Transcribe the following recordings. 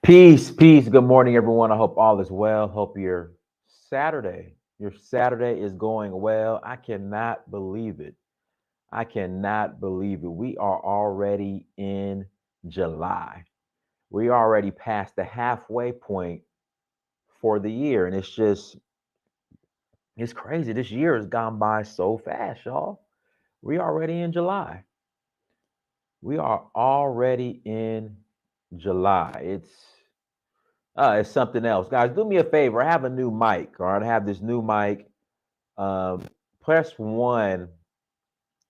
Peace, peace. Good morning, everyone. I hope all is well. Hope your Saturday is going well. I cannot believe it. I cannot believe it. We are already in July. We already past the halfway point for the year, and it's crazy. This year has gone by so fast, y'all. We already in July. We are already in July. It's something else. Guys, do me a favor. I have a new mic, all right? I have this new mic. Um, Press one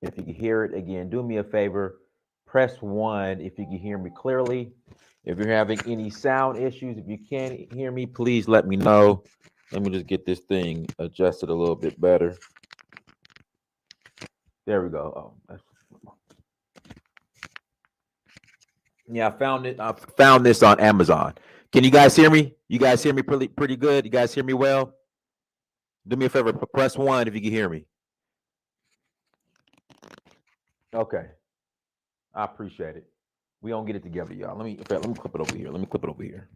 if you can hear it. Again, do me a favor. Press one if you can hear me clearly. If you're having any sound issues, if you can't hear me, please let me know. Let me just get this thing adjusted a little bit better. There we go. Yeah, I found it. I found this on Amazon. Can you guys hear me? You guys hear me pretty good? You guys hear me well? Do me a favor. Press one if you can hear me. Okay. I appreciate it. We gonna get it together, y'all. Let me clip it over here. Let me clip it over here.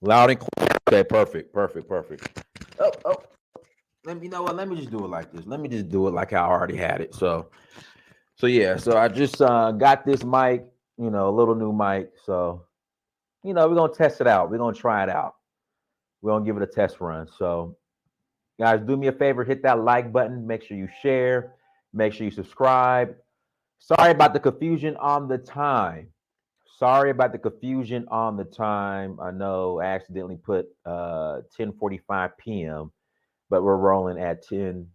Loud and clear. Okay, perfect, perfect, perfect. Oh. You know what? Let me just do it like this. Let me just do it like I already had it. So yeah. So I just got this mic. A little new mic. So we're gonna test it out. We're gonna try it out. We're gonna give it a test run. So guys, do me a favor. Hit that like button. Make sure you share. Make sure you subscribe. Sorry about the confusion on the time. Sorry about the confusion on the time. I know I accidentally put 10:45 p.m., but we're rolling at 10.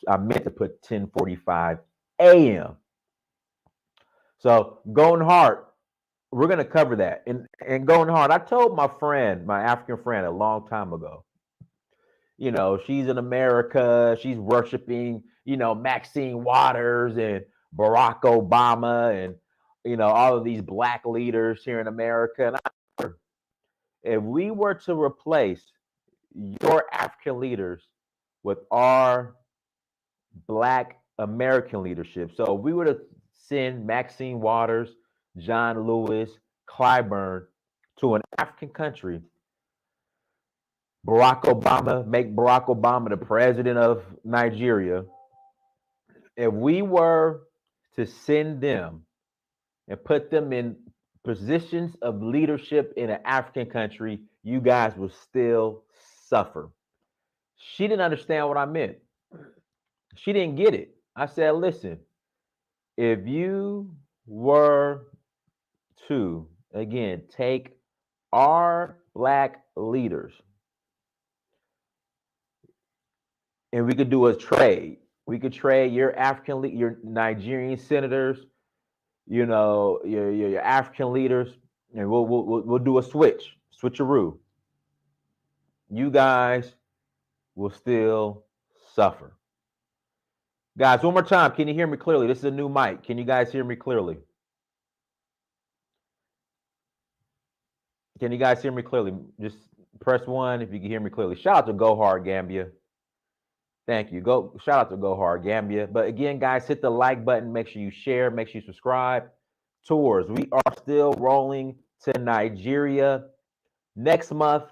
I meant to put 10:45 a.m. So going hard, we're gonna cover that. And going hard, I told my friend, my African friend, a long time ago. She's in America. She's worshiping, Maxine Waters and Barack Obama and all of these black leaders here in America. And if we were to replace your African leaders with our black American leadership, so if we were to send Maxine Waters, John Lewis, Clyburn to an African country, make Barack Obama the president of Nigeria, if we were to send them and put them in positions of leadership in an African country, you guys will still suffer. She didn't understand what I meant. She didn't get it. I said, listen, if you were to, again, take our black leaders and we could do a trade. We could trade your Nigerian senators, your African leaders, and we'll do a switcheroo. You guys will still suffer. Guys, one more time. Can you hear me clearly? This is a new mic. Can you guys hear me clearly? Can you guys hear me clearly? Just press one if you can hear me clearly. Shout out to Go Hard Gambia. Thank you. Shout out to Go Hard Gambia. But again, guys, hit the like button. Make sure you share. Make sure you subscribe. Tours. We are still rolling to Nigeria next month,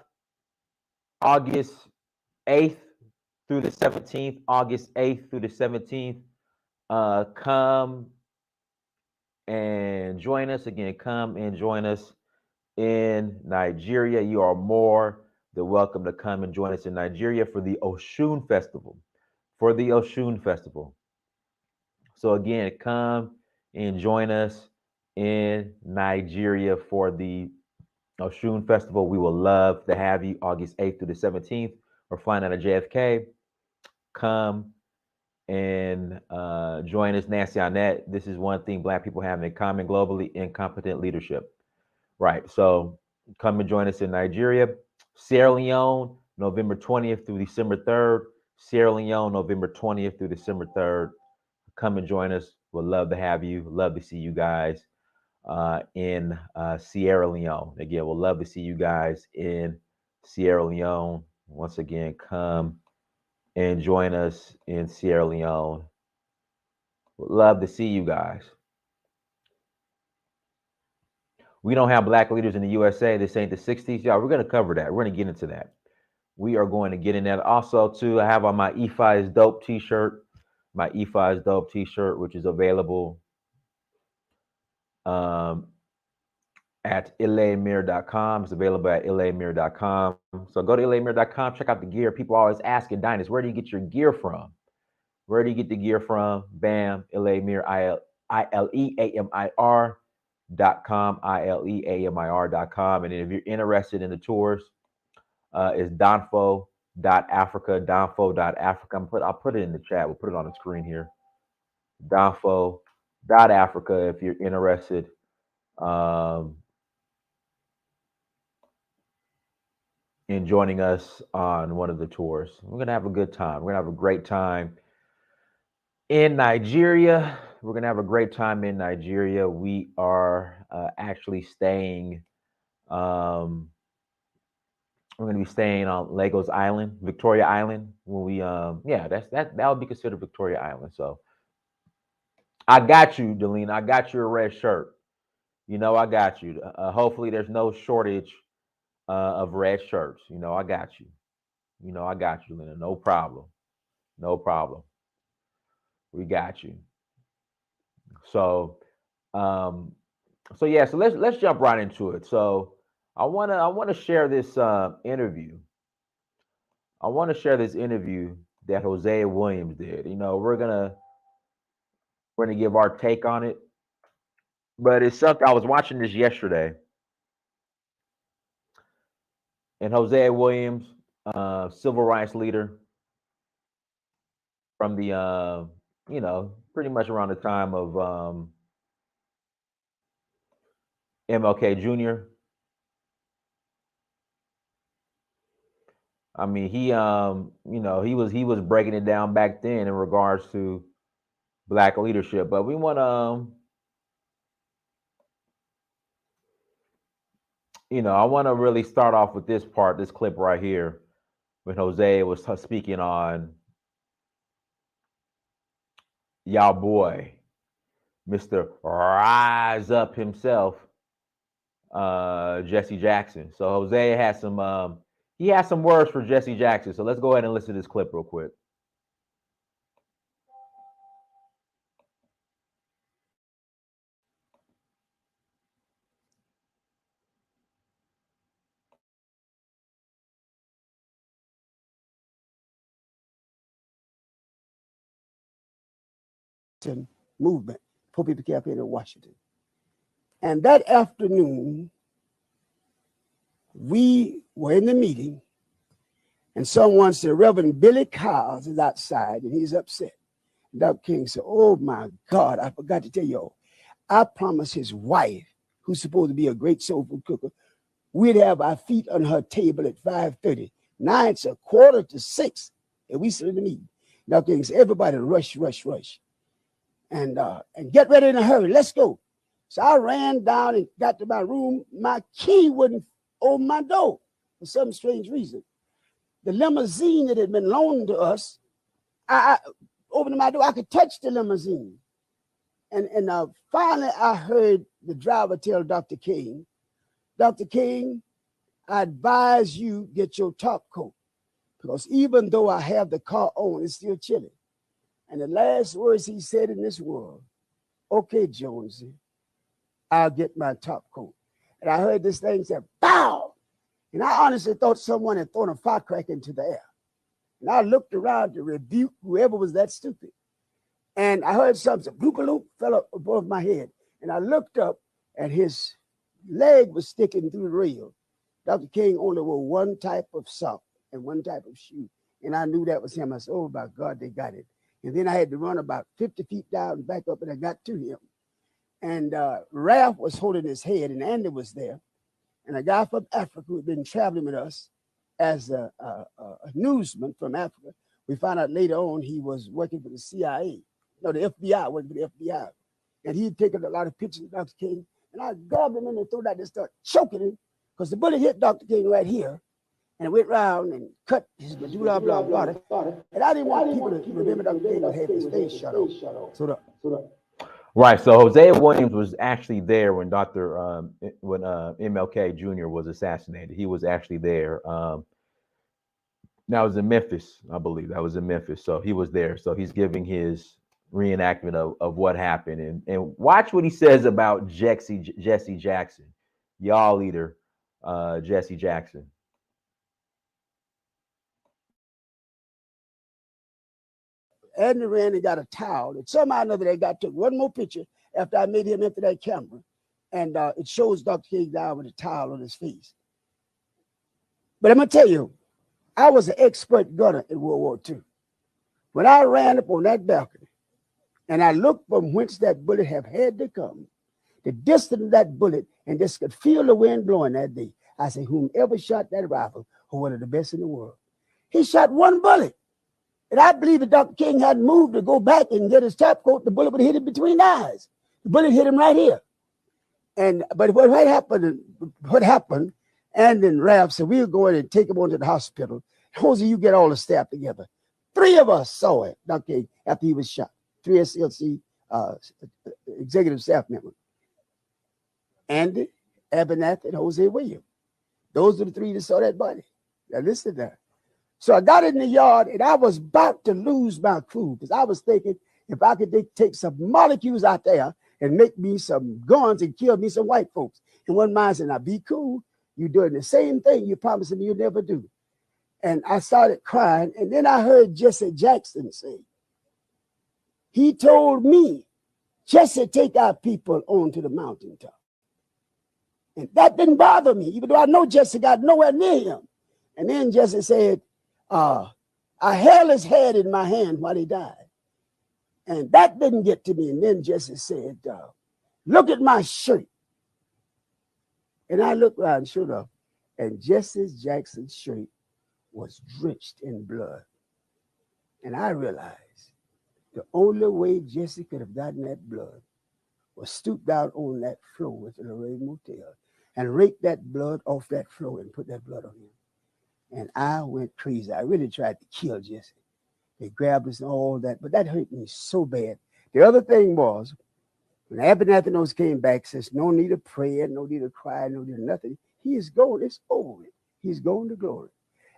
August 8th through the 17th. August 8th through the 17th. Come and join us. Again, come and join us in Nigeria. You are more than welcome to come and join us in Nigeria for the Oshun Festival. So again, come and join us in Nigeria for the Oshun Festival. We will love to have you August 8th through the 17th. We're flying out of JFK. Come and join us, Nancy Arnett. This is one thing Black people have in common globally: incompetent leadership. Right. So come and join us in Nigeria. Sierra Leone, November 20th through December 3rd. Sierra Leone, November 20th through December 3rd. Come and join us. We'd love to have you. Love to see you guys in Sierra Leone. Again, we'll love to see you guys in Sierra Leone. Once again, come and join us in Sierra Leone. Would love to see you guys. We don't have black leaders in the USA. This ain't the 60s. Y'all, we're going to cover that. We're going to get into that. We are going to get in that. Also, too, I have on my EFI is Dope t-shirt. My EFI is Dope t-shirt, which is available at ilamir.com. It's available at ilamir.com. So go to ilamir.com, check out the gear. People always asking, Dynas, where do you get your gear from? Where do you get the gear from? Bam, Ilamir, ILEAMIR.com, ILEAMIR.com. And then if you're interested in the tours, it's donfo.africa, donfo.africa. I'll put it in the chat. We'll put it on the screen here. Donfo.africa if you're interested. In joining us on one of the tours. We're going to have a good time. We're going to have a great time in Nigeria. We're going to have a great time in Nigeria. We are actually staying, we're going to be staying on Lagos Island, Victoria Island. When we, yeah, that would be considered Victoria Island. So I got you, Delina. I got you a red shirt. You know, I got you. Hopefully there's no shortage of red shirts. You know, I got you. You know, I got you, Lena. No problem. No problem. We got you. So, so yeah. So let's jump right into it. So I wanna share this interview. I want to share this interview that Hosea Williams did. You know, we're gonna give our take on it, but it's something I was watching this yesterday, and Hosea Williams, civil rights leader from the you know, pretty much around the time of MLK Jr. I mean, he you know, he was breaking it down back then in regards to black leadership. But we want to you know, I want to really start off with this part, this clip right here, when Hosea was speaking on y'all boy, Mr. Rise Up himself, Jesse Jackson. So Hosea has some he has some words for Jesse Jackson. So let's go ahead and listen to this clip real quick. Movement, Poor People Campaign in Washington. And that afternoon, we were in the meeting, and someone said, Reverend Billy Cowles is outside, and he's upset. And Dr. King said, oh my God, I forgot to tell you, I promised his wife, who's supposed to be a great soul food cooker, we'd have our feet on her table at 5:30. Now it's 5:45, and we sit in the meeting. Dr. King said, everybody rush, and get ready in a hurry. Let's go. So I ran down and got to my room. My key wouldn't open my door for some strange reason. The limousine that had been loaned to us, I opened my door. I could touch the limousine. And finally, I heard the driver tell Dr. King, Dr. King, I advise you get your top coat, because even though I have the car on, it's still chilly. And the last words he said in this world, okay, Jonesy, I'll get my top coat. And I heard this thing say, bow. And I honestly thought someone had thrown a firecracker into the air. And I looked around to rebuke whoever was that stupid. And I heard something, bloop, fell up above my head. And I looked up, and his leg was sticking through the rail. Dr. King only wore one type of sock and one type of shoe. And I knew that was him. I said, oh, my God, they got it. And then I had to run about 50 feet down and back up, and I got to him. And Ralph was holding his head, and Andy was there. And a guy from Africa who had been traveling with us as a newsman from Africa. We found out later on he was working for the CIA. No, the FBI, working for the FBI. And he'd taken a lot of pictures of Dr. King. And I grabbed him in the throat. I just started choking him, because the bullet hit Dr. King right here. and went round and cut his medulla oblongata. And I didn't want people to remember Dr. King would have his face shut off. Right. So Hosea Williams was actually there when MLK Jr. was assassinated. He was actually there. That was in Memphis, I believe. That was in Memphis. So he was there. So he's giving his reenactment of what happened. And watch what he says about Jesse Jackson, y'all leader, Jesse Jackson. Andy ran and got a towel. And somehow or another, they took one more picture after I made him empty that camera. And it shows Dr. King down with a towel on his face. But I'm going to tell you, I was an expert gunner in World War II. When I ran up on that balcony and I looked from whence that bullet had to come, the distance of that bullet, and just could feel the wind blowing that day, I said, whomever shot that rifle was one of the best in the world. He shot one bullet. And I believe if Dr. King hadn't moved to go back and get his top coat, the bullet would have hit him between the eyes. The bullet hit him right here. But what happened, and then Ralph said, we'll go in and take him on to the hospital. Hosea, you get all the staff together. 3 of us saw it, Dr. King, after he was shot. 3 SLC executive staff members. Andy, Abernathy, and Hosea Williams. Those are the 3 that saw that body. Now listen to that. So I got in the yard and I was about to lose my cool because I was thinking if I could take some molecules out there and make me some guns and kill me some white folks. And one man said, now be cool. You're doing the same thing you promised me you'll never do. And I started crying. And then I heard Jesse Jackson say, he told me, Jesse, take our people on to the mountaintop. And that didn't bother me, even though I know Jesse got nowhere near him. And then Jesse said, I held his head in my hand while he died. And that didn't get to me. And then Jesse said, look at my shirt. And I looked around, sure enough, and Jesse Jackson's shirt was drenched in blood. And I realized the only way Jesse could have gotten that blood was stoop down on that floor at the Lorraine Motel and rake that blood off that floor and put that blood on him. And I went crazy. I really tried to kill Jesse. They grabbed us and all that, but that hurt me so bad. The other thing was, when Abernathy Nose came back, says, no need of prayer, no need of cry, no need of nothing. He is going, it's over. He's going to glory.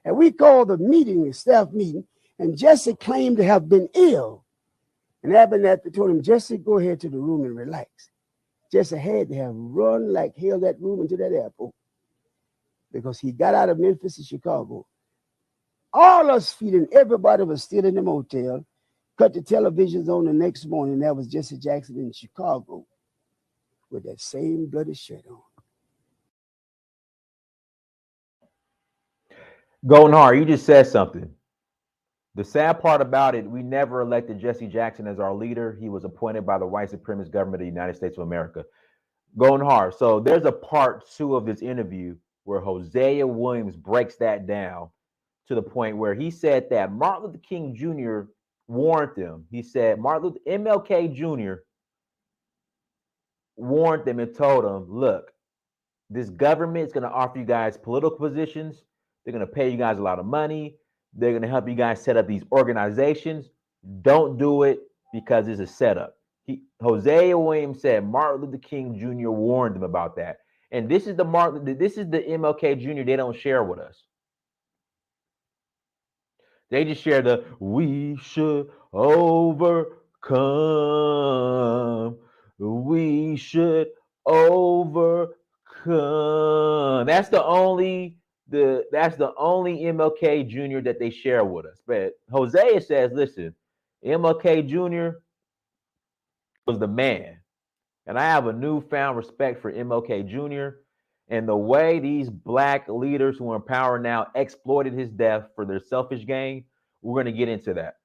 And we called the meeting, the staff meeting, and Jesse claimed to have been ill. And Abernathy told him, Jesse, go ahead to the room and relax. Jesse had to have run like hell that room into that airport because he got out of Memphis to Chicago. All us feeling everybody was still in the motel. Cut the televisions on the next morning. That was Jesse Jackson in Chicago with that same bloody shirt on. Golden Heart, you just said something. The sad part about it, we never elected Jesse Jackson as our leader. He was appointed by the white supremacist government of the United States of America. Golden Heart. So there's a part 2 of this interview where Hosea Williams breaks that down to the point where he said that Martin Luther King Jr. warned them. He said MLK Jr. warned them and told them, look, this government is going to offer you guys political positions. They're going to pay you guys a lot of money. They're going to help you guys set up these organizations. Don't do it because it's a setup. Hosea Williams said Martin Luther King Jr. warned them about that. And this is the MLK Jr. they don't share with us. They just share the we should overcome. We should overcome. That's the only MLK Jr. that they share with us. But Hosea says, listen, MLK Jr. was the man. And I have a newfound respect for MLK Jr. And the way these black leaders who are in power now exploited his death for their selfish gain, we're going to get into that.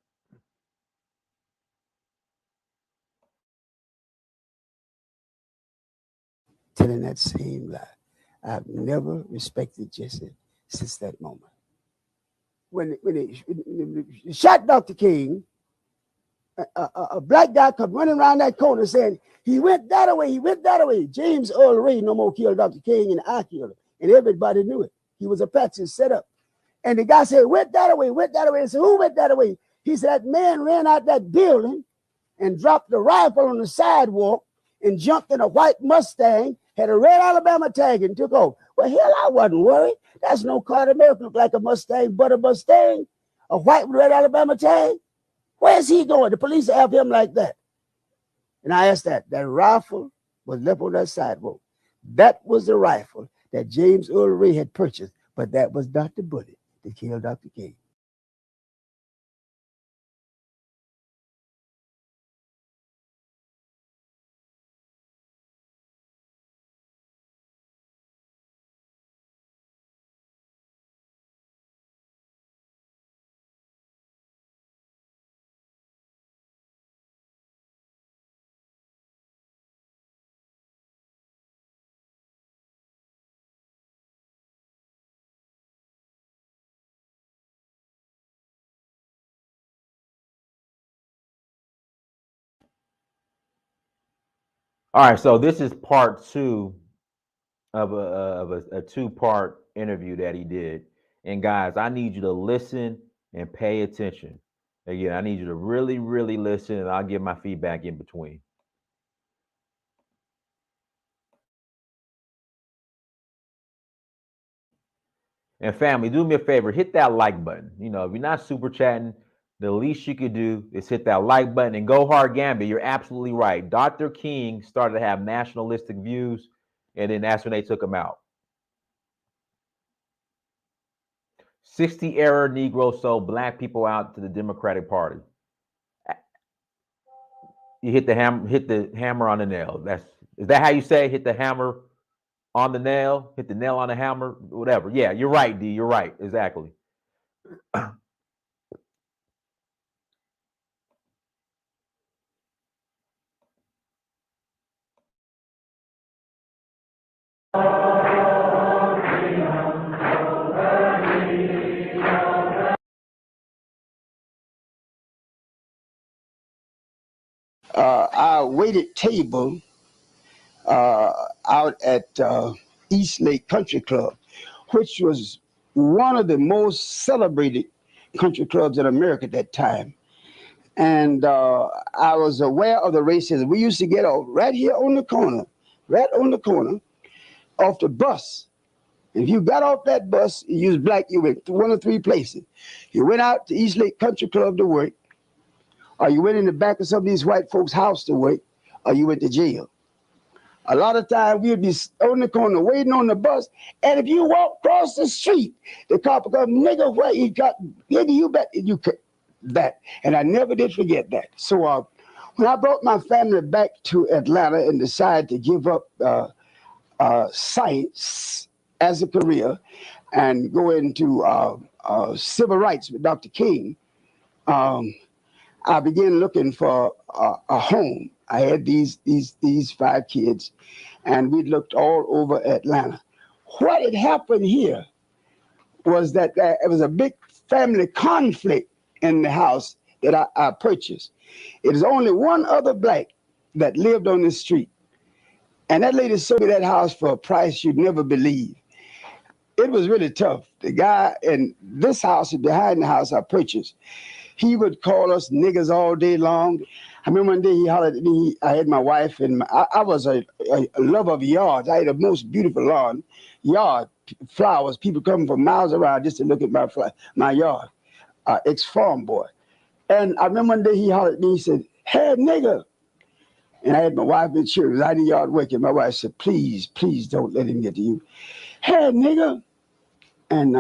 Telling that same lie. I've never respected Jesse since that moment. When they shot Dr. King, a black guy come running around that corner saying, he went that way, he went that way. James Earl Ray no more killed Dr. King, and I killed him. And everybody knew it. He was a patsy set up. And the guy said, went that away, went that away. I said, who went that away? He said, that man ran out that building and dropped the rifle on the sidewalk and jumped in a white Mustang, had a red Alabama tag and took off. Well, hell, I wasn't worried. That's no car in America look like a Mustang, but a Mustang, a white with red Alabama tag. Where's he going? The police have him like that. And I asked that rifle was left on that sidewalk. That was the rifle that James Earl Ray had purchased, but that was not the bullet that killed Dr. King. All right, so this is part two of a two-part interview that he did. And guys, I need you to listen and pay attention. Again, I need you to really, really listen, and I'll give my feedback in between. And family, do me a favor, hit that like button. You know, if you're not super chatting, the least you could do is hit that like button and go hard Gambit. You're absolutely right. Dr. King started to have nationalistic views, and then that's when they took him out. 60 era Negroes sold black people out to the Democratic Party. You hit the hammer on the nail. Is that how you say it? Hit the hammer on the nail? Hit the nail on the hammer? Whatever. Yeah, you're right, D. You're right. Exactly. Our waited table out at East Lake Country Club, which was one of the most celebrated country clubs in America at that time. And I was aware of the racism. We used to get off right here on the corner, off the bus. If you got off that bus, you was black, you went to one of three places. You went out to East Lake Country Club to work, or you went in the back of some of these white folks' house to work, or you went to jail. A lot of times we'd be on the corner waiting on the bus, and if you walk across the street, the cop would come, nigga, where you got, nigga, you bet you could, that. And I never did forget that. So when I brought my family back to Atlanta and decided to give up science as a career and go into civil rights with Dr. King, I began looking for a home. I had these 5 kids, and we looked all over Atlanta. What had happened here was that there was a big family conflict in the house that I purchased. It was only one other black that lived on this street, and that lady sold me that house for a price you'd never believe. It was really tough. The guy in this house, behind the house I purchased, he would call us niggas all day long. I remember one day he hollered at me. I had my wife, and I was a lover of yards. I had the most beautiful yard, flowers. People coming from miles around just to look at my yard, ex-farm boy. And I remember one day he hollered at me. He said, "Hey, nigga." And I had my wife in church. I was out in the yard working. My wife said, "Please, please don't let him get to you. Hey, nigga." And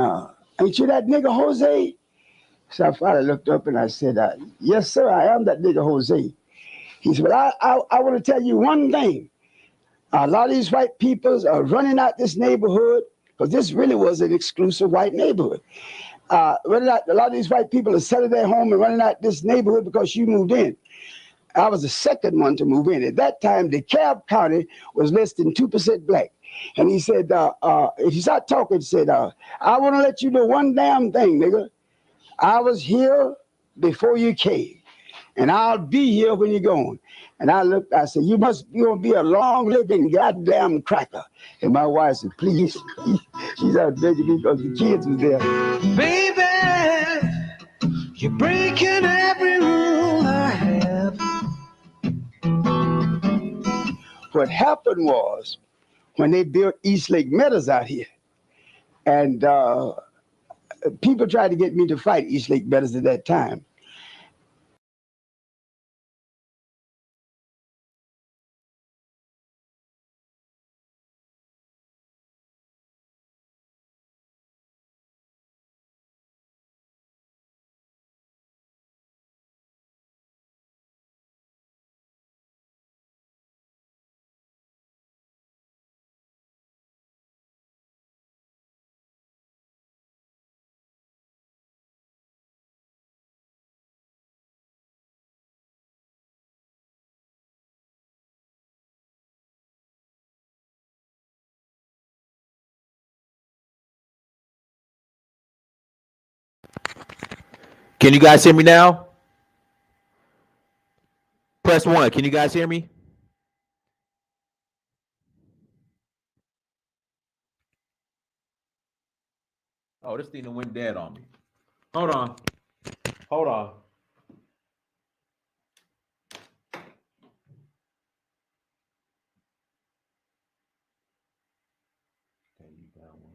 ain't you that nigga Jose? So I finally looked up and I said, "Yes, sir, I am that nigga Jose." He said, "Well, I want to tell you one thing. A lot of these white peoples are running out this neighborhood, because this really was an exclusive white neighborhood. A lot of these white people are selling their home and running out this neighborhood because you moved in." I was the second one to move in. At that time, DeKalb County was less than 2% black. And he said, if you start talking, he said, "I want to let you know one damn thing, nigga. I was here before you came. and I'll be here when you're going. And I said, you're gonna be a long living goddamn cracker. And my wife said, please. She's out begging me because the kids was there. Baby, you're breaking every rule I have. What happened was when they built East Lake Meadows out here, and people tried to get me to fight East Lake Meadows at that time. Can you guys hear me now? Press 1. Can you guys hear me? Oh, this thing went dead on me. Hold on. Hold on. Okay, you got one.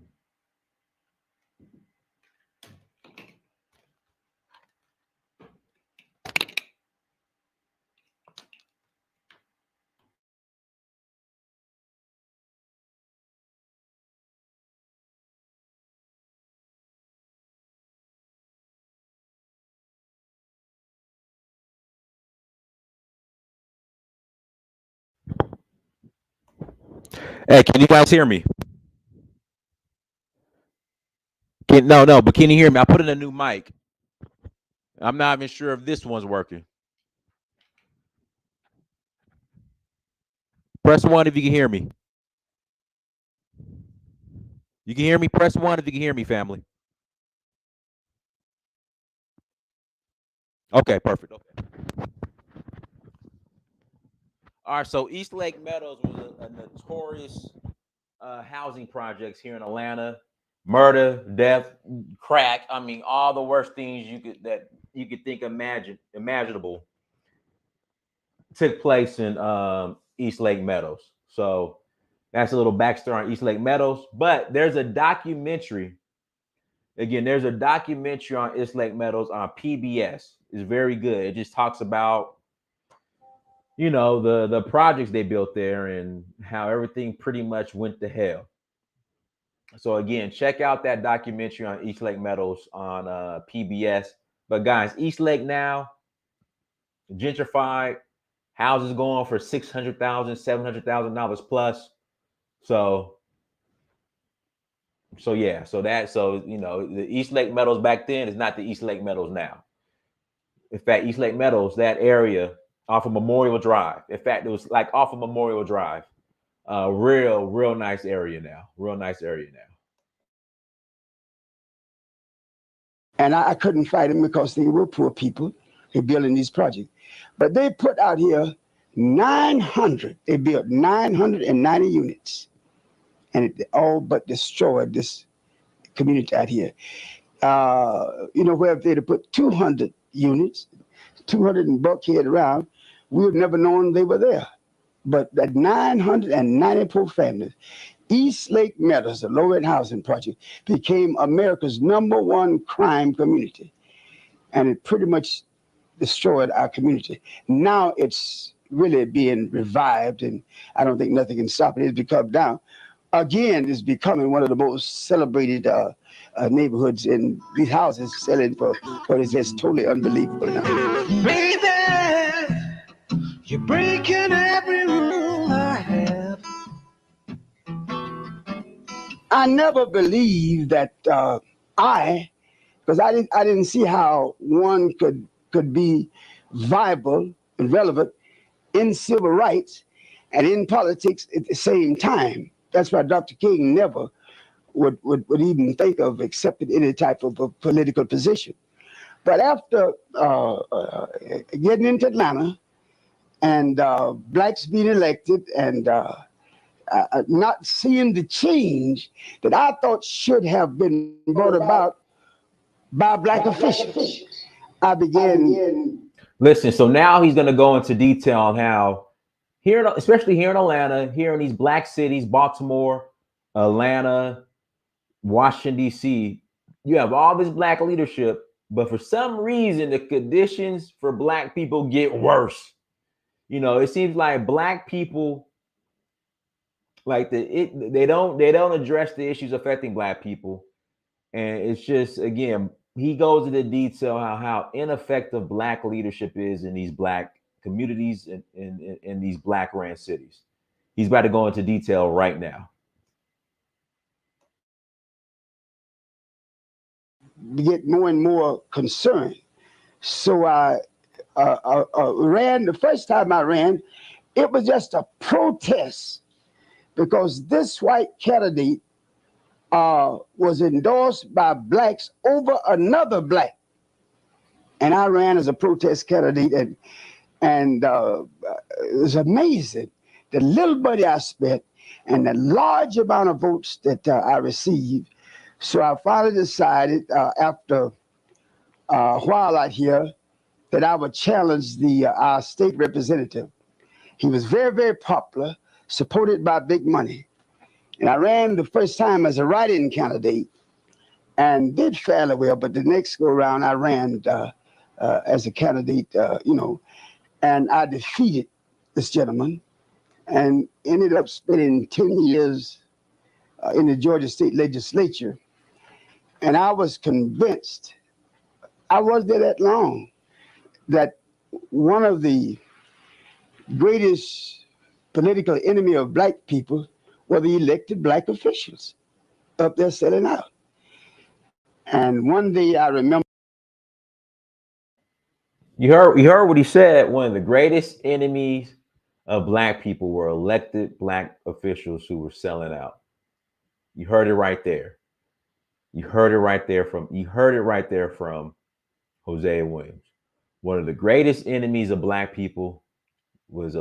Hey, can you guys hear me? No, but can you hear me? I put in a new mic. I'm not even sure if this one's working. Press 1 if you can hear me. You can hear me? Press 1 if you can hear me, family. Okay, perfect. Okay. All right, so East Lake Meadows was a notorious housing projects here in Atlanta. Murder, death, crack. I mean, all the worst things you could think imaginable took place in East Lake Meadows. So that's a little backstory on East Lake Meadows. But there's a documentary. Again, there's a documentary on East Lake Meadows on PBS. It's very good. It just talks about, you know, the projects they built there and how everything pretty much went to hell. So again, check out that documentary on East Lake Meadows on PBS. But guys, East Lake now gentrified, houses going for $600,000, $700,000 plus. So yeah, so you know, the East Lake Meadows back then is not the East Lake Meadows now. In fact, East Lake Meadows, that area off of Memorial Drive. In fact, it was like off of Memorial Drive. Real nice area now. Real nice area now. And I couldn't fight them because they were poor people. They're building these projects. But they put out here 900. They built 990 units. And it all but destroyed this community out here. You know, where if they'd have put 200 units, 200 in Buckhead around, we would never known they were there. But that 994 families, East Lake Meadows, the low-rent housing project, became America's #1 crime community. And it pretty much destroyed our community. Now it's really being revived, and I don't think nothing can stop it. It's become now, again, it's becoming one of the most celebrated neighborhoods, in these houses selling for what is just totally unbelievable now. Baby, you're breaking every rule I have. I never believed that because I didn't see how one could be viable and relevant in civil rights and in politics at the same time. That's why Dr. King never would even think of accepting any type of a political position. But after getting into Atlanta and blacks being elected and not seeing the change that I thought should have been brought about by black officials, I began. Listen, so now he's going to go into detail on how here, especially here in Atlanta, here in these black cities, Baltimore, Atlanta, Washington, D.C., you have all this black leadership, but for some reason, the conditions for black people get worse. You know, it seems like black people, like they don't address the issues affecting black people. And it's just, again, he goes into detail how ineffective black leadership is in these black communities and in these black ran cities. He's about to go into detail right now. Get more and more concerned. So I ran. The first time I ran, it was just a protest because this white candidate was endorsed by blacks over another black. And I ran as a protest candidate, and it was amazing the little money I spent and the large amount of votes that I received. So I finally decided after a while out here that I would challenge our state representative. He was very, very popular, supported by big money. And I ran the first time as a write-in candidate and did fairly well. But the next go around, I ran as a candidate, and I defeated this gentleman and ended up spending 10 years in the Georgia State Legislature. And I was convinced, I was there that long, that one of the greatest political enemy of black people were the elected black officials up there selling out. And one day I remember. You heard what he said. One of the greatest enemies of black people were elected black officials who were selling out. You heard it right there. You heard it right there from Hosea Williams. One of the greatest enemies of black people was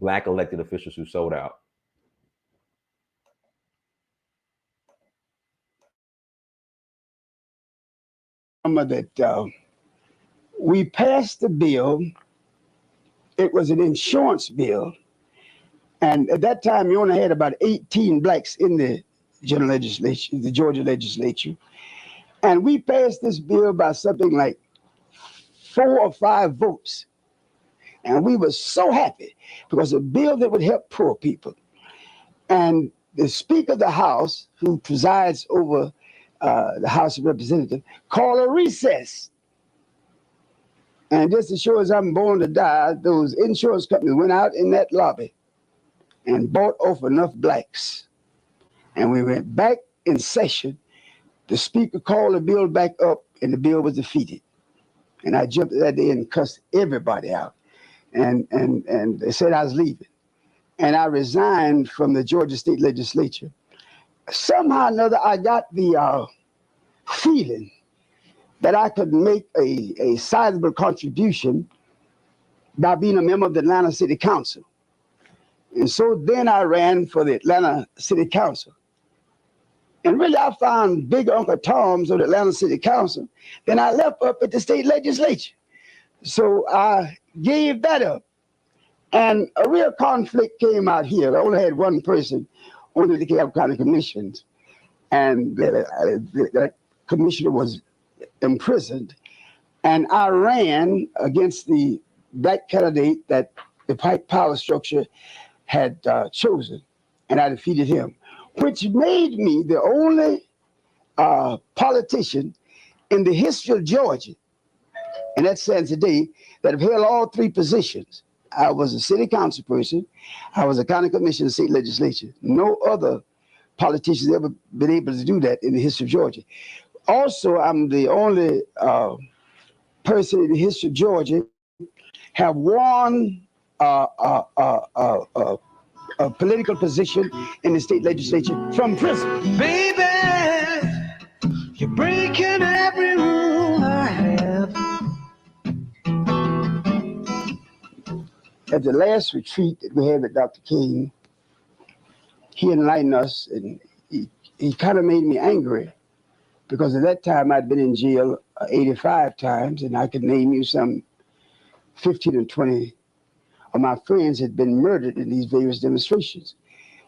black elected officials who sold out. That we passed the bill. It was an insurance bill. And at that time, you only had about 18 blacks in the general legislature, the Georgia legislature. And we passed this bill by something like 4 or 5 votes. And we were so happy because a bill that would help poor people. And the Speaker of the House, who presides over the House of Representatives, called a recess. And just as sure as I'm born to die, those insurance companies went out in that lobby and bought off enough blacks. And we went back in session. The Speaker called the bill back up, and the bill was defeated. And I jumped that day and cussed everybody out. And they said I was leaving. And I resigned from the Georgia State Legislature. Somehow or another, I got the feeling that I could make a sizable contribution by being a member of the Atlanta City Council. And so then I ran for the Atlanta City Council. And really, I found big Uncle Tom's of the Atlanta City Council. Then I left up at the state legislature. So I gave that up. And a real conflict came out here. I only had one person on the DeKalb County commissions. And that commissioner was imprisoned. And I ran against the black candidate that the power structure had chosen. And I defeated him, which made me the only politician in the history of Georgia, and that stands today, that have held all 3 positions. I was a city council person. I was a county commissioner, state legislature. No other politicians ever been able to do that in the history of Georgia. Also, I'm the only person in the history of Georgia have won a political position in the state legislature from prison. Baby, you're breaking every rule I had. At the last retreat that we had with Dr. King, he enlightened us, and he kind of made me angry because at that time I'd been in jail 85 times, and I could name you some 15 or 20 of my friends had been murdered in these various demonstrations.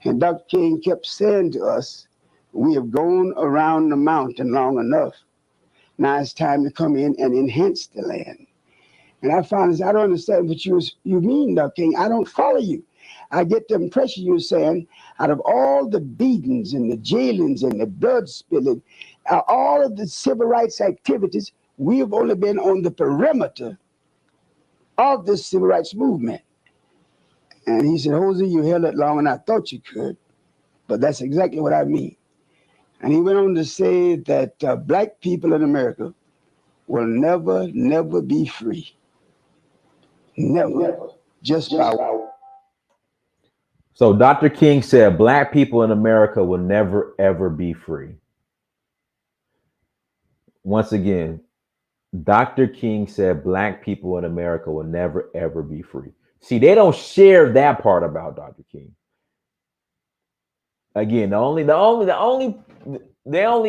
And Dr. King kept saying to us, we have gone around the mountain long enough. Now it's time to come in and enhance the land. And I found this, I don't understand what you mean, Dr. King. I don't follow you. I get the impression you're saying out of all the beatings and the jailings and the blood spilling, all of the civil rights activities, we have only been on the perimeter of this civil rights movement. And he said, Hosea, you held it long and I thought you could, but that's exactly what I mean. And he went on to say that black people in America will never, never be free. Never. Just by. So Dr. King said black people in America will never, ever be free. Once again, Dr. King said black people in America will never, ever be free. See, they don't share that part about Dr. King. Again, they only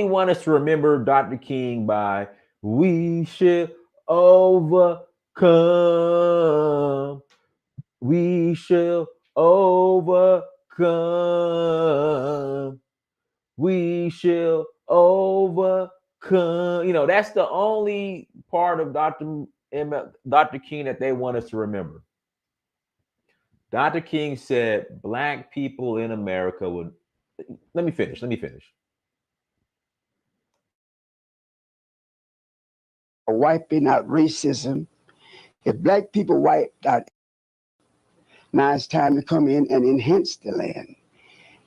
want us to remember Dr. King by "We shall overcome. We shall overcome. We shall overcome." You know, that's the only part of Dr. King that they want us to remember. Dr. King said black people in America would. Let me finish. Wiping out racism. If black people wiped out, now it's time to come in and enhance the land.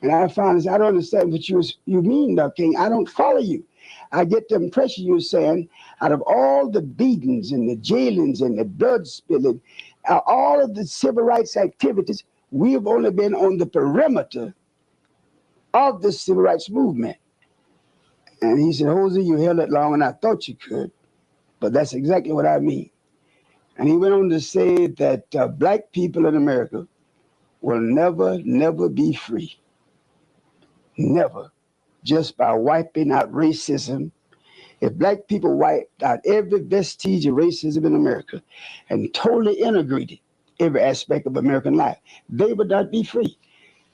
And I found this, I don't understand what you mean, Dr. King. I don't follow you. I get the impression you're saying out of all the beatings and the jailings and the blood spilling, all of the civil rights activities, we have only been on the perimeter of the civil rights movement. And he said, Hosea, you held it long and I thought you could, but that's exactly what I mean. And he went on to say that black people in America will never, never be free. Never. Just by wiping out racism. If black people wiped out every vestige of racism in America and totally integrated every aspect of American life, they would not be free.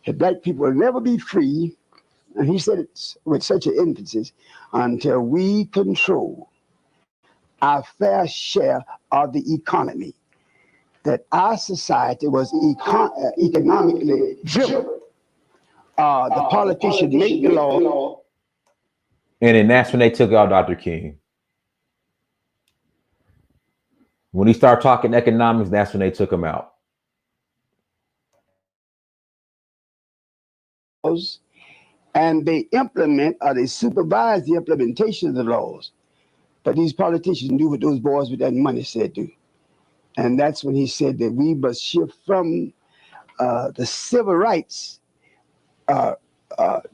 If black people will never be free, and he said it with such an emphasis, until we control our fair share of the economy, that our society was economically driven. The politicians make the law. And then that's when they took out Dr. King. When he started talking economics, that's when they took him out. And they implement or they supervise the implementation of the laws. But these politicians do what those boys with that money said do. And that's when he said that we must shift from the civil rights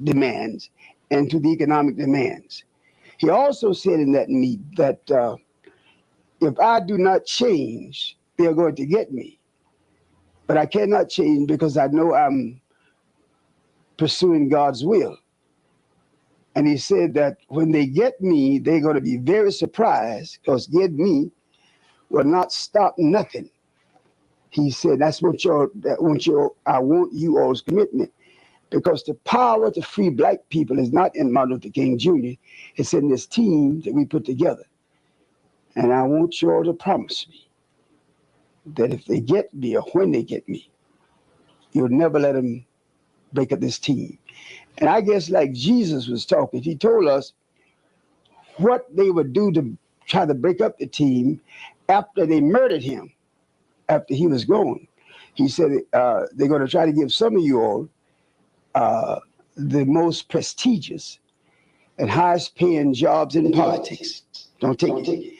demands into the economic demands. He also said in that meeting that if I do not change, they're going to get me. But I cannot change because I know I'm pursuing God's will. And he said that when they get me, they're going to be very surprised because get me will not stop nothing. He said, that's what I want you all's commitment. Because the power to free black people is not in Martin Luther King Jr., it's in this team that we put together. And I want you all to promise me that if they get me or when they get me, you'll never let them break up this team. And I guess like Jesus was talking, he told us what they would do to try to break up the team after they murdered him, after he was gone. He said they're going to try to give some of you all the most prestigious and highest paying jobs in politics. Don't take it.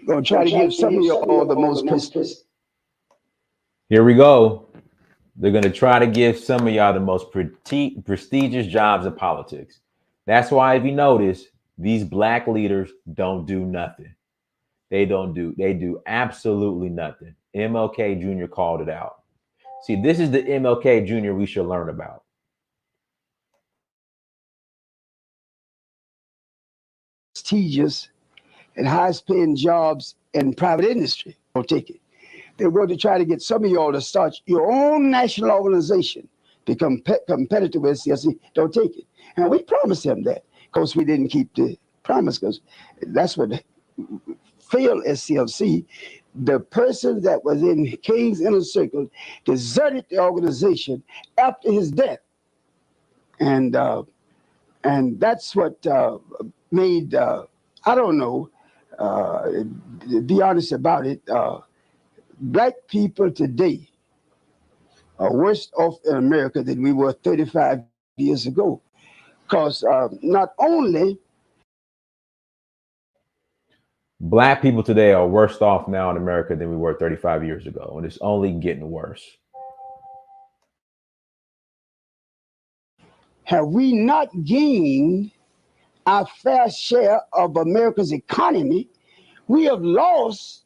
Going to try to give some of you all the most prestigious. Here we go. They're going to try to give some of y'all the most prestigious jobs in politics. That's why, if you notice, these black leaders don't do nothing. They do absolutely nothing. MLK Jr. called it out. See, this is the MLK Jr. we should learn about. Prestigious and highest paying jobs in private industry. Don't take it. They're going to try to get some of y'all to start your own national organization, become competitive with SCLC. Don't take it. And we promised them that. Of course, we didn't keep the promise because that's what failed SCLC. The person that was in King's Inner Circle deserted the organization after his death. And that's what made, I don't know, to be honest about it, black people today are worse off in America than we were 35 years ago. Because not only Black people today are worse off now in America than we were 35 years ago, and it's only getting worse. have we not gained our fair share of America's economy, we have lost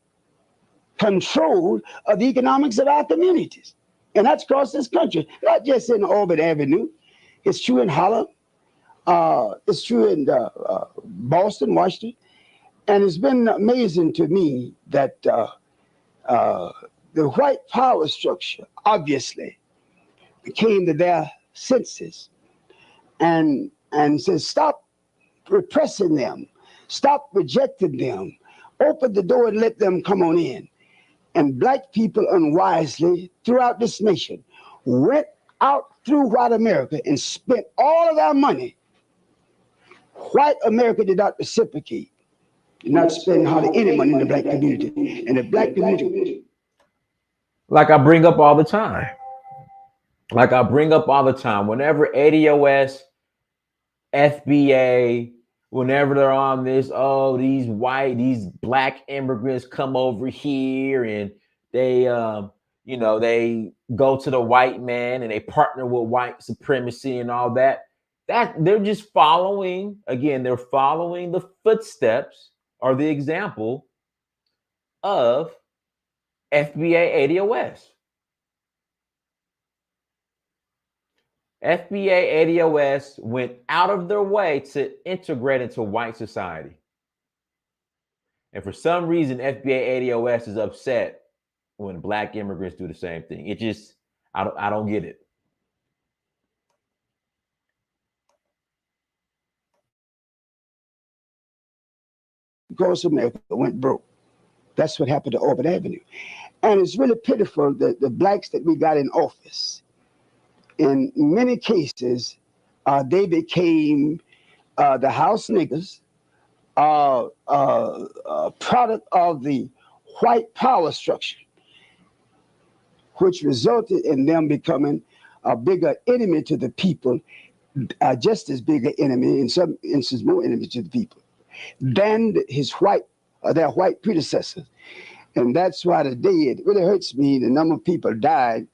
control of the economics of our communities. And that's across this country, not just in Auburn Avenue. It's true in Harlem. It's true in Boston, Washington. And it's been amazing to me that the white power structure obviously came to their senses and said, stop repressing them, stop rejecting them, open the door and let them come on in. And black people unwisely throughout this nation went out through white America and spent all of our money. White America did not reciprocate, did not spend hardly any money in the black community. And the black community, Like I bring up all the time. Whenever ADOS, FBA, whenever they're on this, oh, these black immigrants come over here and they, they go to the white man and they partner with white supremacy and all that. That they're just following, again, they're following the footsteps or the example of FBA ADOS. FBA ADOS went out of their way to integrate into white society. And for some reason, FBA ADOS is upset when black immigrants do the same thing. It just, I don't get it. across America went broke. That's what happened to Auburn Avenue. And it's really pitiful that the blacks that we got in office, in many cases, they became the house niggas, product of the white power structure, which resulted in them becoming a bigger enemy to the people, just as big an enemy, in some instances more enemy to the people, than their white predecessors. And that's why today it really hurts me. The number of people died,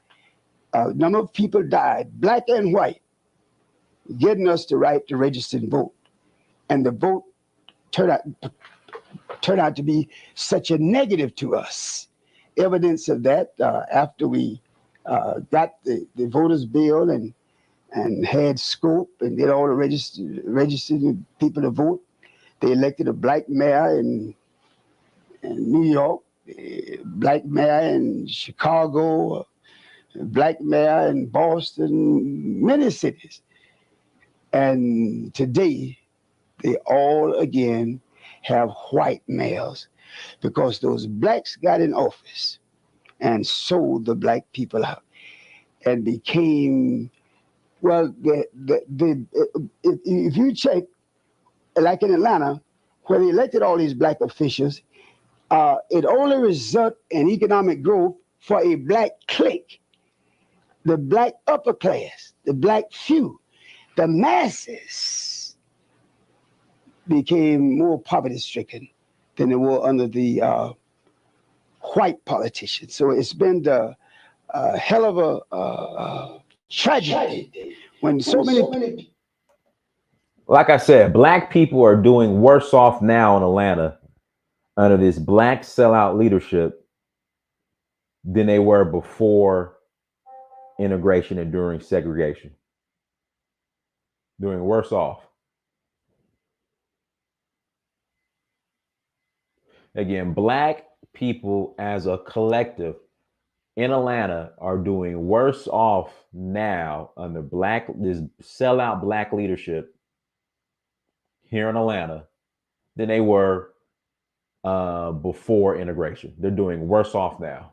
black and white, getting us the right to register and vote. And the vote turned out to be such a negative to us. Evidence of that after we got the voters' bill and had scope and did all the registered people to vote. They elected a black mayor in New York, a black mayor in Chicago, a black mayor in Boston, many cities. And today, they all again have white mayors because those blacks got in office and sold the black people out and became, well, if you check, like in Atlanta, where they elected all these black officials, it only resulted in economic growth for a black clique, the black upper class, the black few. The masses became more poverty-stricken than they were under the white politicians. So it's been the hell of a tragedy when so many. Like I said, black people are doing worse off now in Atlanta under this black sellout leadership than they were before integration and during segregation, doing worse off. Again, black people as a collective in Atlanta are doing worse off now under this sellout black leadership here in Atlanta than they were before integration. They're doing worse off now.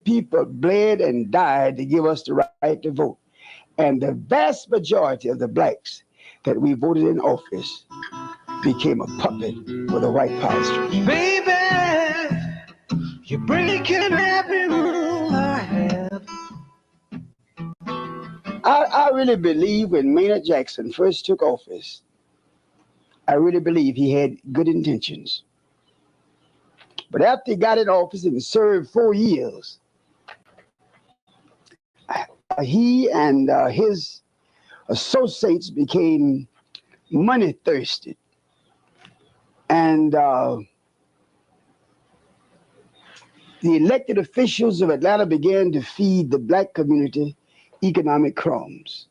People bled and died to give us the right to vote. And the vast majority of the blacks that we voted in office became a puppet for the white power structure. Baby, you're breaking every rule I have. I really believe when Maynard Jackson first took office, I really believe he had good intentions. But after he got in office and served 4 years, he and his associates became money thirsty. And the elected officials of Atlanta began to feed the black community economic crumbs.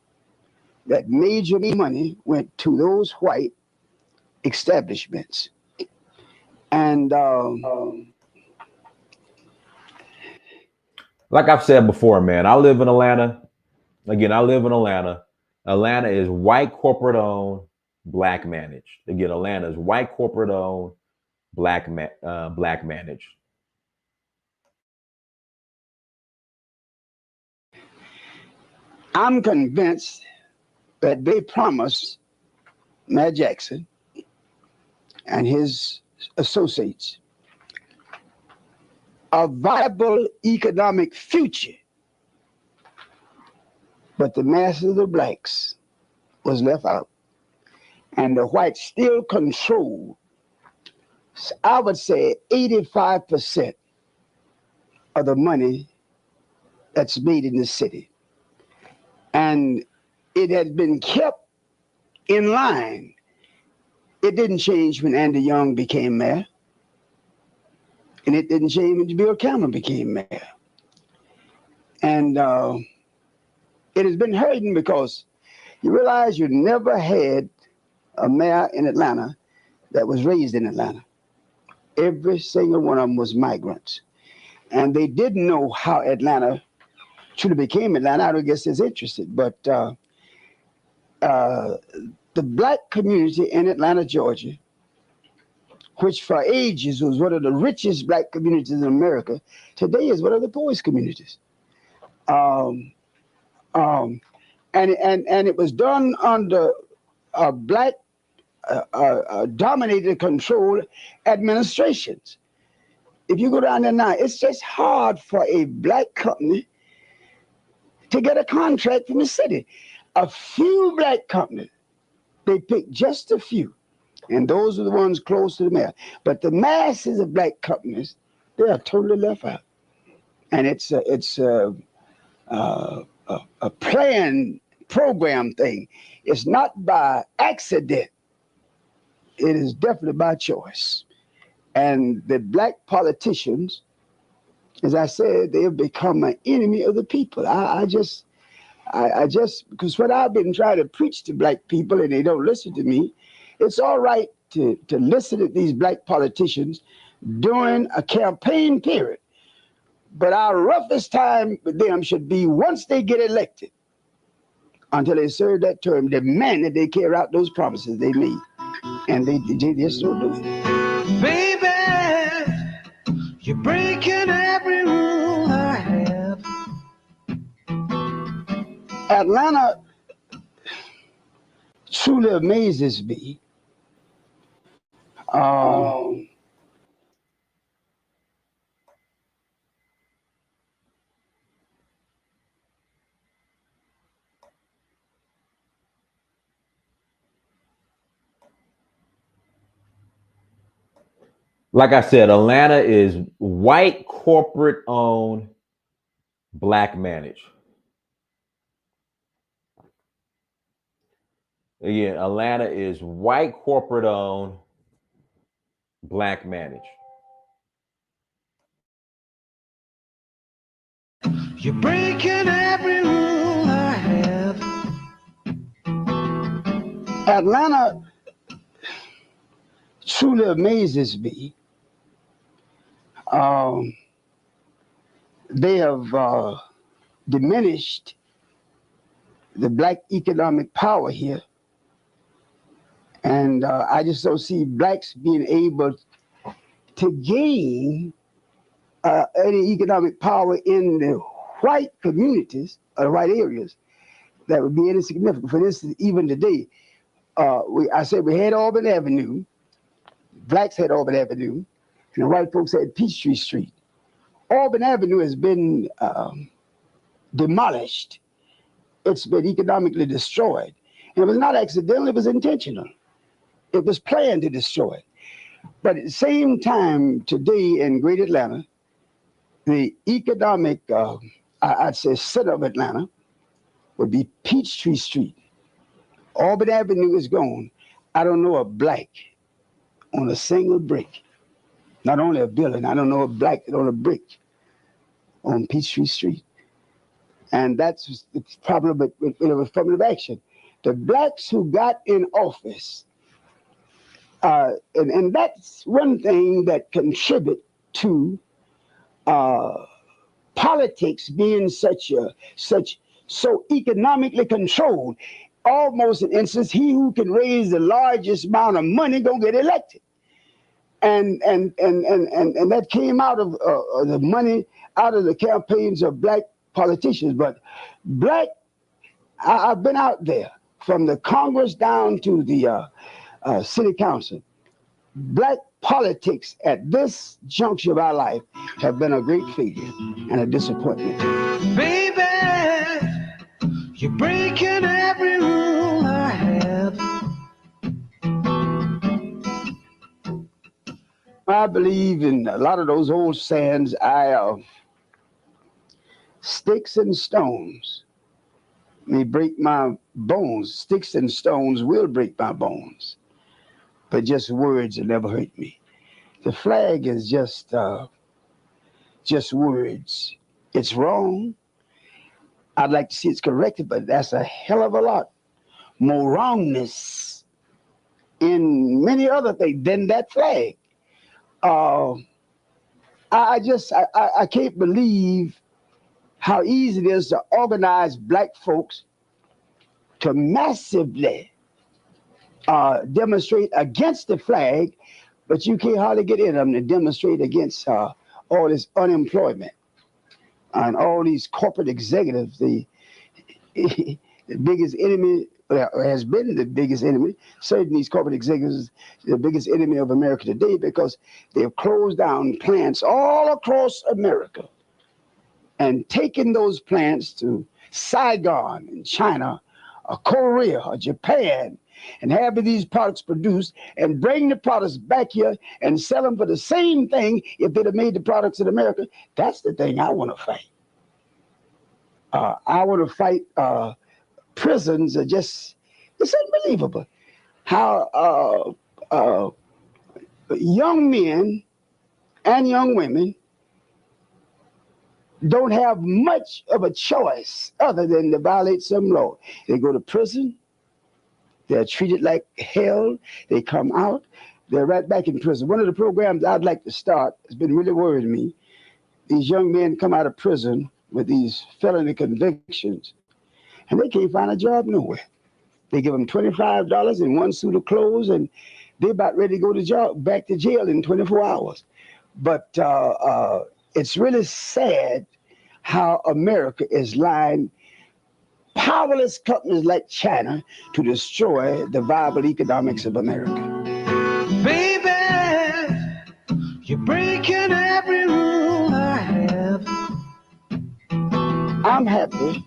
That major money went to those white establishments. And like I've said before, man, I live in Atlanta. Again, I live in Atlanta. Atlanta is white corporate owned, black managed. Again, Atlanta is white corporate owned, black managed. I'm convinced that they promised Matt Jackson and his associates a viable economic future. But the masses of the blacks was left out. And the whites still control, I would say, 85% of the money that's made in the city. And it had been kept in line. It didn't change when Andy Young became mayor. And it didn't change when Bill Cameron became mayor. And it has been hurting because you realize you never had a mayor in Atlanta that was raised in Atlanta. Every single one of them was migrants. And they didn't know how Atlanta truly became Atlanta. I don't guess it's interested. But the black community in Atlanta, Georgia, which for ages was one of the richest black communities in America, today is one of the poorest communities. And it was done under a black dominated control administrations. If you go down there now, it's just hard for a black company to get a contract from the city. A few black companies, they pick just a few, and those are the ones close to the mayor. But the masses of black companies, they are totally left out. And it's a planned program thing. It's not by accident. It is definitely by choice. And the black politicians, as I said, they have become an enemy of the people. I just, because what I've been trying to preach to black people and they don't listen to me, it's all right to listen to these black politicians during a campaign period. But our roughest time with them should be once they get elected, until they serve that term, demand that they carry out those promises they made. And they just don't do it. Baby, you're breaking every rule I have. Atlanta truly amazes me. Like I said, Atlanta is white corporate owned, black managed. Again, Atlanta is white corporate owned, black manage. You're breaking every rule I have. Atlanta truly amazes me. They have diminished the black economic power here. And I just don't see blacks being able to gain any economic power in the white communities or the white areas that would be any significant. For instance, even today, I said we had Auburn Avenue, blacks had Auburn Avenue, and the white folks had Peachtree Street. Auburn Avenue has been demolished. It's been economically destroyed. And it was not accidental, it was intentional. It was planned to destroy it. But at the same time, today in Great Atlanta, the economic, I'd say, center of Atlanta would be Peachtree Street. Auburn Avenue is gone. I don't know a black on a single brick. Not only a building, I don't know a black on a brick on Peachtree Street. And that's the problem with affirmative action. The blacks who got in office, and that's one thing that contribute to politics being so economically controlled. Almost in instance, he who can raise the largest amount of money gonna get elected. And that came out of the money out of the campaigns of black politicians. But I've been out there from the Congress down to the city council. Black politics at this juncture of our life have been a great failure and a disappointment. Baby, you're breaking every rule I have. I believe in a lot of those old sayings. Sticks and stones may break my bones. Sticks and stones will break my bones. But just words will never hurt me. The flag is just words. It's wrong. I'd like to see it's corrected, but that's a hell of a lot more wrongness in many other things than that flag. I can't believe how easy it is to organize black folks to massively demonstrate against the flag, but you can't hardly get in them to demonstrate against all this unemployment and all these corporate executives. The biggest enemy has been the biggest enemy. Certainly, these corporate executives, the biggest enemy of America today, because they have closed down plants all across America and taken those plants to Saigon in China, or Korea, or Japan, and having these products produced and bring the products back here and sell them for the same thing if they'd have made the products in America. That's the thing I want to fight. I want to fight prisons. It's unbelievable how young men and young women don't have much of a choice other than to violate some law. They go to prison. They're treated like hell. They come out. They're right back in prison. One of the programs I'd like to start has been really worrying me. These young men come out of prison with these felony convictions, and they can't find a job nowhere. They give them $25 and one suit of clothes, and they're about ready to go back to jail in 24 hours. But it's really sad how America is lying powerless companies like China to destroy the viable economics of America. Baby, you're breaking every rule I have. I'm happy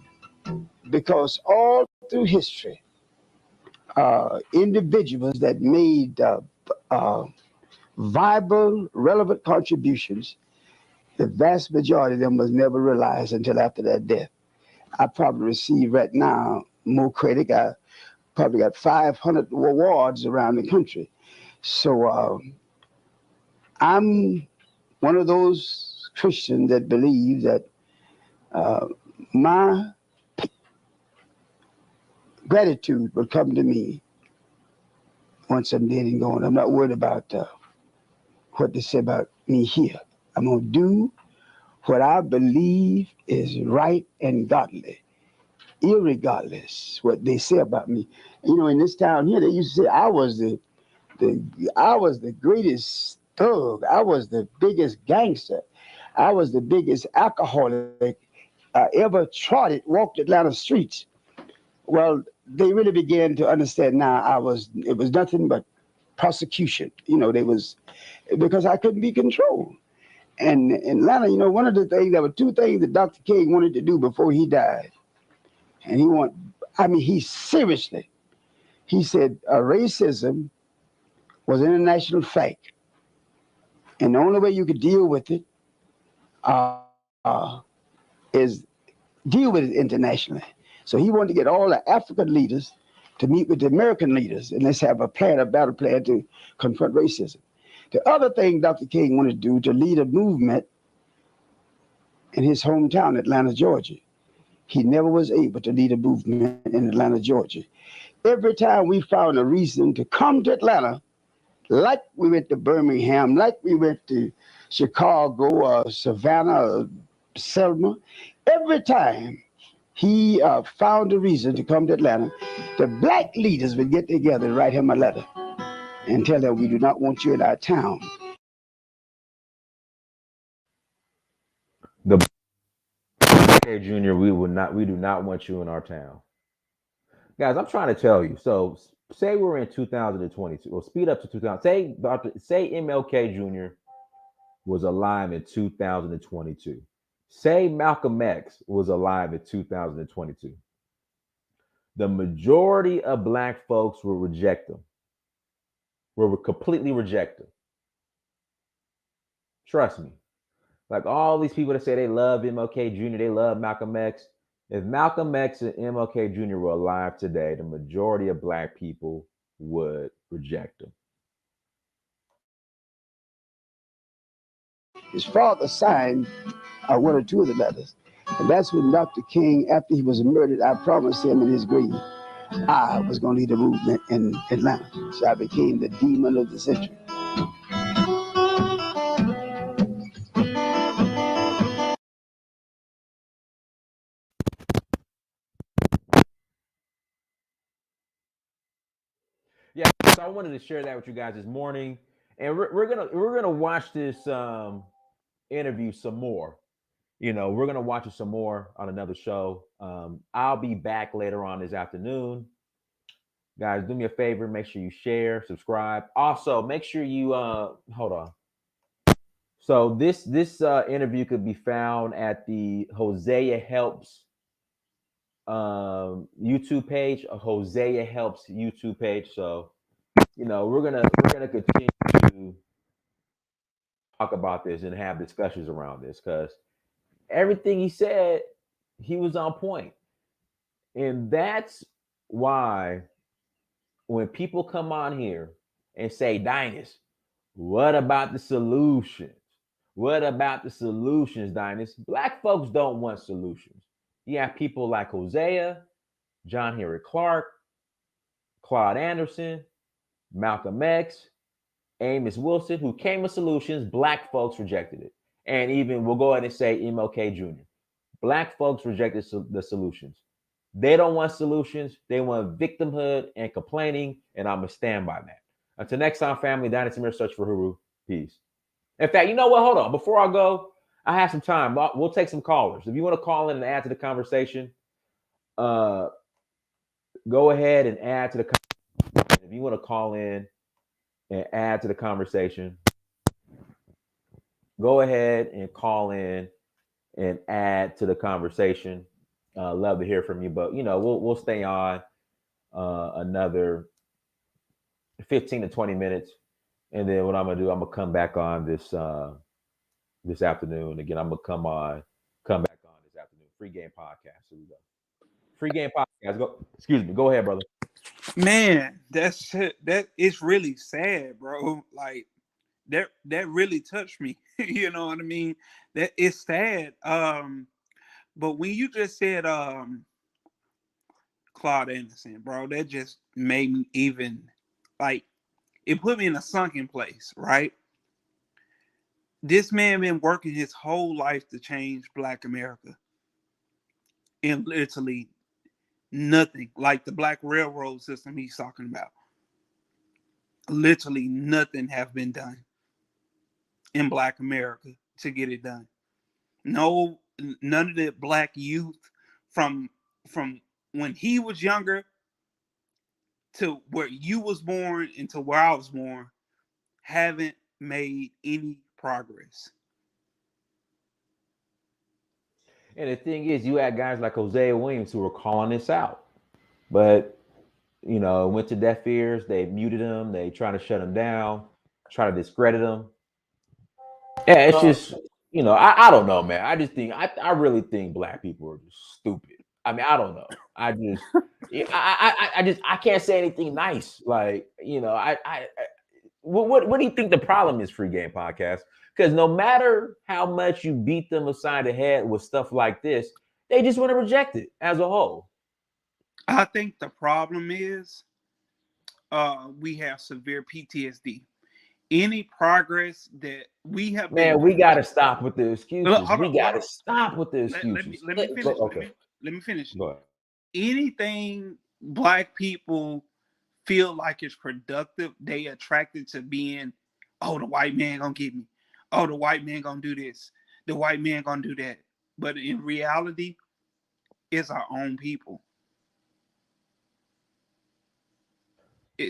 because all through history, individuals that made viable, relevant contributions, the vast majority of them was never realized until after their death. I probably receive right now more credit. I probably got 500 awards around the country. So I'm one of those Christians that believe that uh, my gratitude will come to me once I'm dead and gone. I'm not worried about what they say about me here. I'm going to do what I believe is right and godly, irregardless what they say about me. You know, in this town here, they used to say the I was the greatest thug. I was the biggest gangster. I was the biggest alcoholic ever trotted, walked Atlanta streets. Well, they really began to understand now it was nothing but prosecution. You know, they was because I couldn't be controlled. And in Atlanta, you know, one of the things, there were two things that Dr. King wanted to do before he died. And he seriously, he said racism was an international fact. And the only way you could deal with it is deal with it internationally. So he wanted to get all the African leaders to meet with the American leaders and let's have a battle plan to confront racism. The other thing Dr. King wanted to do to lead a movement in his hometown, Atlanta, Georgia. He never was able to lead a movement in Atlanta, Georgia. Every time we found a reason to come to Atlanta, like we went to Birmingham, like we went to Chicago or Savannah or Selma, every time he found a reason to come to Atlanta, the black leaders would get together and write him a letter and tell him, we do not want you in our town. The okay, Junior, we do not want you in our town. Guys, I'm trying to tell you. So say we're in 2022, or speed up to 2000. Say MLK Jr. was alive in 2022. Say Malcolm X was alive in 2022. The majority of black folks will reject them. Will completely reject them. Trust me. Like all these people that say they love MLK Jr., they love Malcolm X. If Malcolm X and MLK Jr. were alive today, the majority of black people would reject them. His father signed one or two of the letters. And that's when Dr. King, after he was murdered, I promised him in his grave I was going to lead a movement in Atlanta. So I became the demon of the century. Yeah, so I wanted to share that with you guys this morning, and we're gonna watch this interview some more. You know, we're gonna watch it some more on another show. I'll be back later on this afternoon. Guys, do me a favor, make sure you share, subscribe. Also, make sure you hold on. So this interview could be found at the Hosea Helps YouTube page, a Hosea Helps YouTube page. So, you know, we're gonna continue to talk about this and have discussions around this because everything he said, he was on point. And that's why when people come on here and say, Dynast, what about the solutions? What about the solutions, Dynast? Black folks don't want solutions. You have people like Hosea, John Henry Clark, Claude Anderson, Malcolm X, Amos Wilson, who came with solutions. Black folks rejected it. And even we'll go ahead and say MLK Jr. Black folks rejected the solutions. They don't want solutions. They want victimhood and complaining, and I'm going to stand by that. Until next time, family, Dynast Amir, search for Huru. Peace. In fact, you know what? Hold on. Before I go, I have some time. We'll take some callers. If you want to call in and add to the conversation, go ahead and add to the conversation. If you want to call in and add to the conversation, go ahead and call in and add to the conversation. Love to hear from you, but you know we'll stay on another 15 to 20 minutes, and then what I'm gonna do, I'm gonna come back on this afternoon. Again, I'm gonna come back on this afternoon. Free game podcast. Here we go. Free game podcast. Go. Excuse me. Go ahead, brother. Man, that is really sad, bro. Like that really touched me. You know what I mean? That it's sad. But when you just said Claude Anderson, bro, that just made me even like it put me in a sunken place, right? This man been working his whole life to change Black America, and literally nothing. Like the Black Railroad system he's talking about, literally nothing have been done in Black America to get it done. No, none of the Black youth from from when he was younger to where you was born and to where I was born haven't made any progress. And the thing is, you had guys like Hosea Williams who were calling this out, but it went to deaf ears. They muted him. They trying to shut him down, try to discredit him. Yeah, it's Uh, just I don't know, man. I just think I really think black people are just stupid. I mean, I don't know. I just yeah, I can't say anything nice. Like what do you think the problem is, Free Game Podcast? Because no matter how much you beat them aside the head with stuff like this, they just want to reject it as a whole. I think the problem is we have severe PTSD. Any progress that we have been Man, we doing, gotta stop with the look, excuses. hold on, We hold gotta on. stop with the Let me excuses. let me finish. Okay, Let me finish. go ahead. Anything Black people feel like is productive, they attracted to being, oh, the white man gonna get me. Oh, the white man gonna do this. The white man gonna do that. But in reality, it's our own people.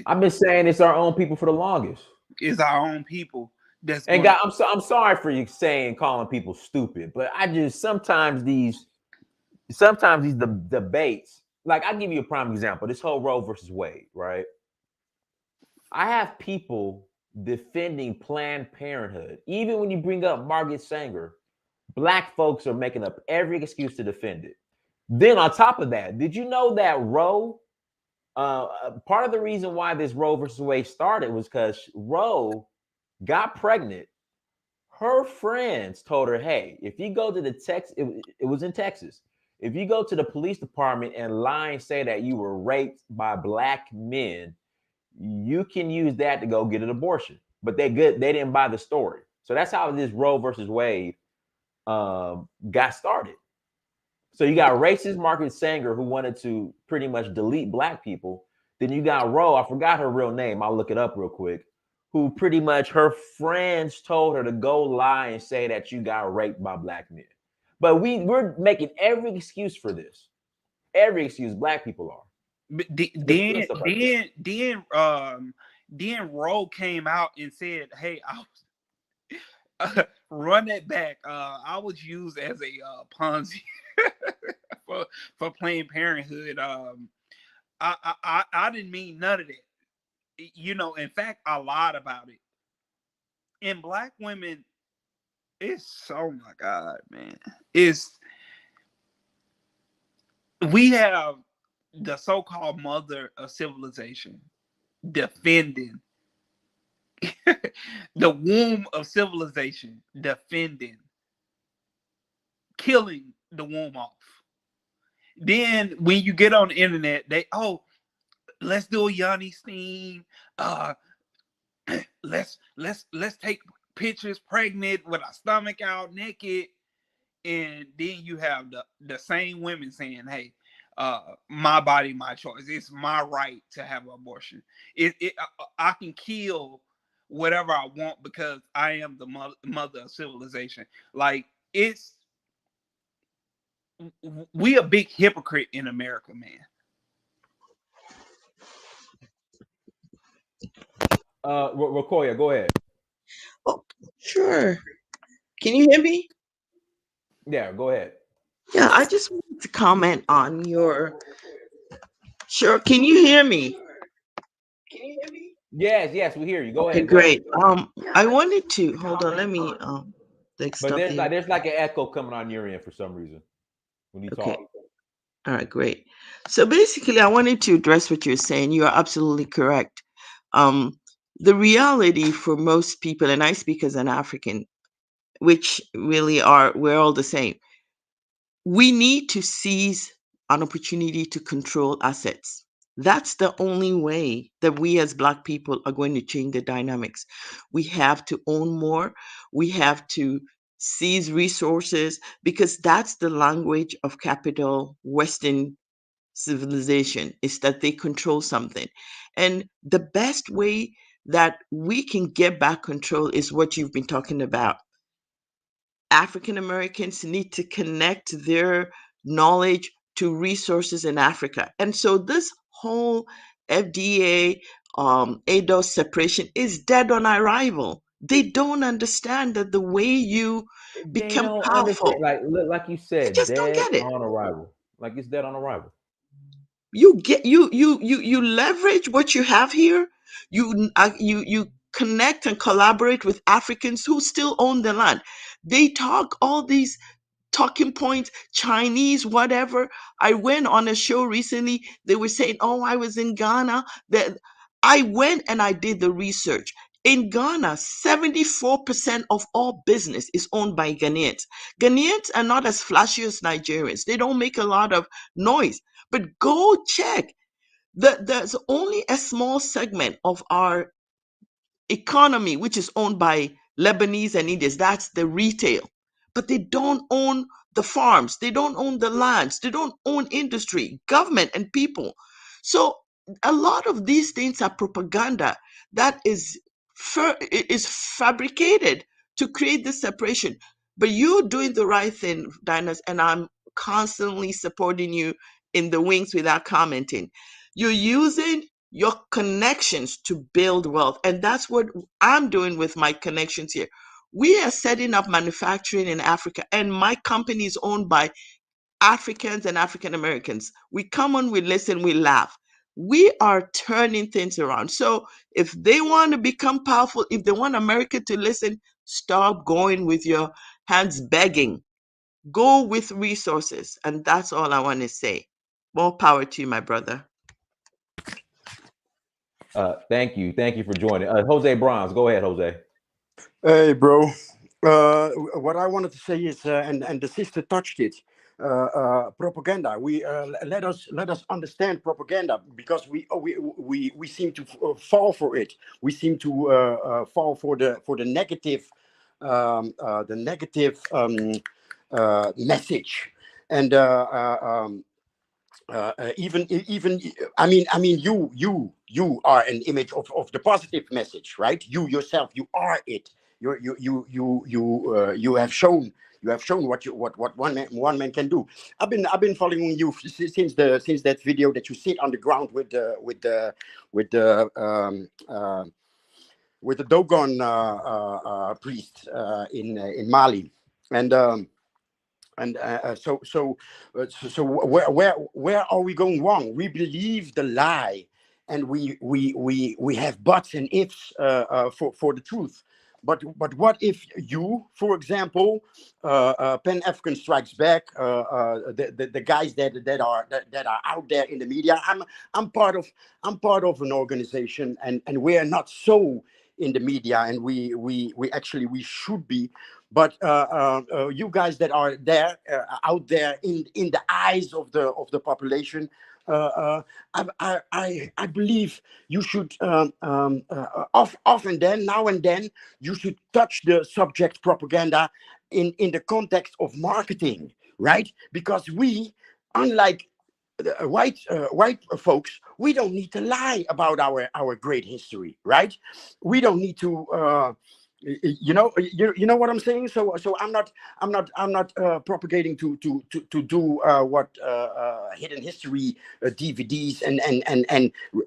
I've been saying it's our own people for the longest. It's our own people that's And going. God, I'm sorry for you saying calling people stupid, but I just sometimes these debates. Like I give you a prime example. This whole Roe versus Wade, right? I have people defending Planned Parenthood. Even when you bring up Margaret Sanger, black folks are making up every excuse to defend it. Then on top of that, did you know that Roe? Part of the reason why this Roe versus Wade started was because Roe got pregnant. Her friends told her, "Hey, if you go to the Texas, it was in Texas. If you go to the police department and lie and say that you were raped by black men, you can use that to go get an abortion." But they didn't buy the story. So that's how this Roe versus Wade got started. So you got racist Margaret Sanger who wanted to pretty much delete black people. Then you got Roe, I forgot her real name. I'll look it up real quick. Who pretty much her friends told her to go lie and say that you got raped by black men. But we're making every excuse for this. Every excuse black people are. Then then Roe came out and said, "Hey, I was run it back. I was used as a Ponzi for Planned Parenthood. I didn't mean none of that. In fact, I lied about it. And black women, oh my God, man, we have the so-called mother of civilization defending the womb of civilization, defending killing the womb off. Then when you get on the internet, let's do a Yanni Steen. Let's take pictures pregnant with our stomach out, naked, and then you have the same women saying, "Hey, my body, my choice. It's my right to have an abortion. I can kill whatever I want because I am the mother of civilization." Like we a big hypocrite in America, man. Rakoya, go ahead. Oh, sure. Can you hear me? Yeah, go ahead. Yeah, I just wanted to comment on your. Sure. Can you hear me? Yes, we hear you. Go Okay, ahead, go ahead. great. I wanted to hold on. Let me But stop there. there's like an echo coming on your end for some reason when you Okay. talk. All right, great. So basically, I wanted to address what you're saying. You are absolutely correct. Um, The reality for most people, and I speak as an African, which really are, we're all the same. We need to seize an opportunity to control assets. That's the only way that we as Black people are going to change the dynamics. We have to own more. We have to seize resources because that's the language of capital, Western civilization, is that they control something. And the best way that we can get back control is what you've been talking about. African Americans need to connect their knowledge to resources in Africa. And so this whole FDA ADOS separation is dead on arrival. They don't understand that the way you They become don't understand. powerful, Like you they said, just don't dead get it. on arrival. Like it's dead on arrival. You leverage what you have here. You connect and collaborate with Africans who still own the land. They talk all these talking points, Chinese, whatever. I went on a show recently. They were saying, "Oh, I was in Ghana." That I went and I did the research. In Ghana, 74% of all business is owned by Ghanaians. Ghanaians are not as flashy as Nigerians. They don't make a lot of noise. But go check. There's only a small segment of our economy which is owned by Lebanese and Indians. That's the retail. But they don't own the farms, they don't own the lands, they don't own industry, government, and people. So a lot of these things are propaganda that is fabricated to create this separation. But you're doing the right thing, Dinah, and I'm constantly supporting you in the wings without commenting. You're using your connections to build wealth. And that's what I'm doing with my connections here. We are setting up manufacturing in Africa, and my company is owned by Africans and African Americans. We come on, we listen, we laugh. We are turning things around. So if they want to become powerful, if they want America to listen, stop going with your hands begging. Go with resources. And that's all I want to say. More power to you, my brother. Thank you for joining. Jose Bronze, go ahead, Jose. Hey, bro. What I wanted to say is, and the sister touched it. Propaganda. We let us understand propaganda because we seem to fall for it. We seem to fall for the negative, message, and even you are an image of the positive message, right? You yourself, you are it. You have shown what one man can do. I've been following you since that video that you sit on the ground with the Dogon priest in Mali, and so where are we going wrong? We believe the lie, and we have buts and ifs for the truth. But what if you, for example, Pan African Strikes Back, the guys that are out there in the media? I'm part of an organization, and we are not so in the media, and we should be. But you guys that are there, out there in the eyes of the population, I believe you should often then, now and then, you should touch the subject propaganda in the context of marketing, right? Because we, unlike white folks, we don't need to lie about our great history, right? We don't need to. You know what I'm saying. So I'm not propagating to do what hidden history DVDs and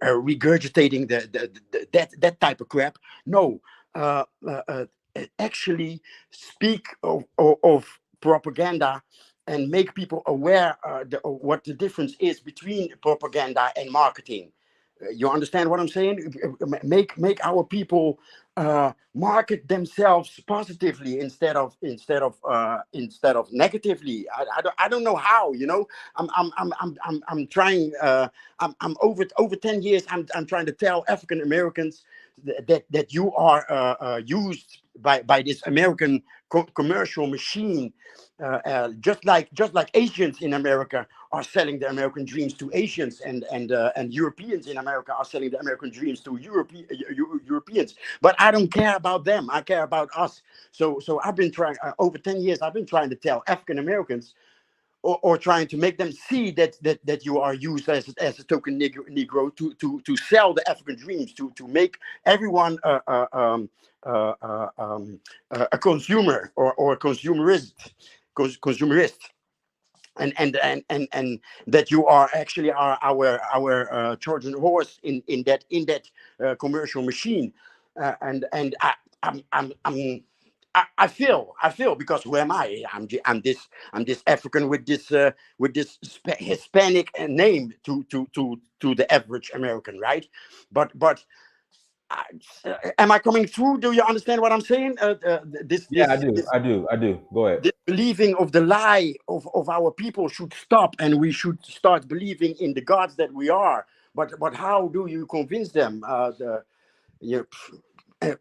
regurgitating that type of crap. No, uh, uh, uh, actually speak of propaganda and make people aware what the difference is between propaganda and marketing. You understand what I'm saying? Make our people market themselves positively instead of negatively. I don't know how. I'm trying. I'm over 10 years. I'm trying to tell African Americans that you are used by this American commercial machine, just like Asians in America are selling the American dreams to Asians, and Europeans in America are selling the American dreams to Europeans. But I don't care about them. I care about us. So I've been trying over 10 years. I've been trying to tell African Americans, or trying to make them see that you are used as a token Negro to sell the African dreams, to make everyone a consumer, or a consumerist, and that you are actually our Trojan horse in that commercial machine, and I feel because who am I? I'm this African with this Hispanic name to the average American, right? But am I coming through? Do you understand what I'm saying? I do. Go ahead. This believing of the lie of our people should stop, and we should start believing in the gods that we are. But how do you convince them?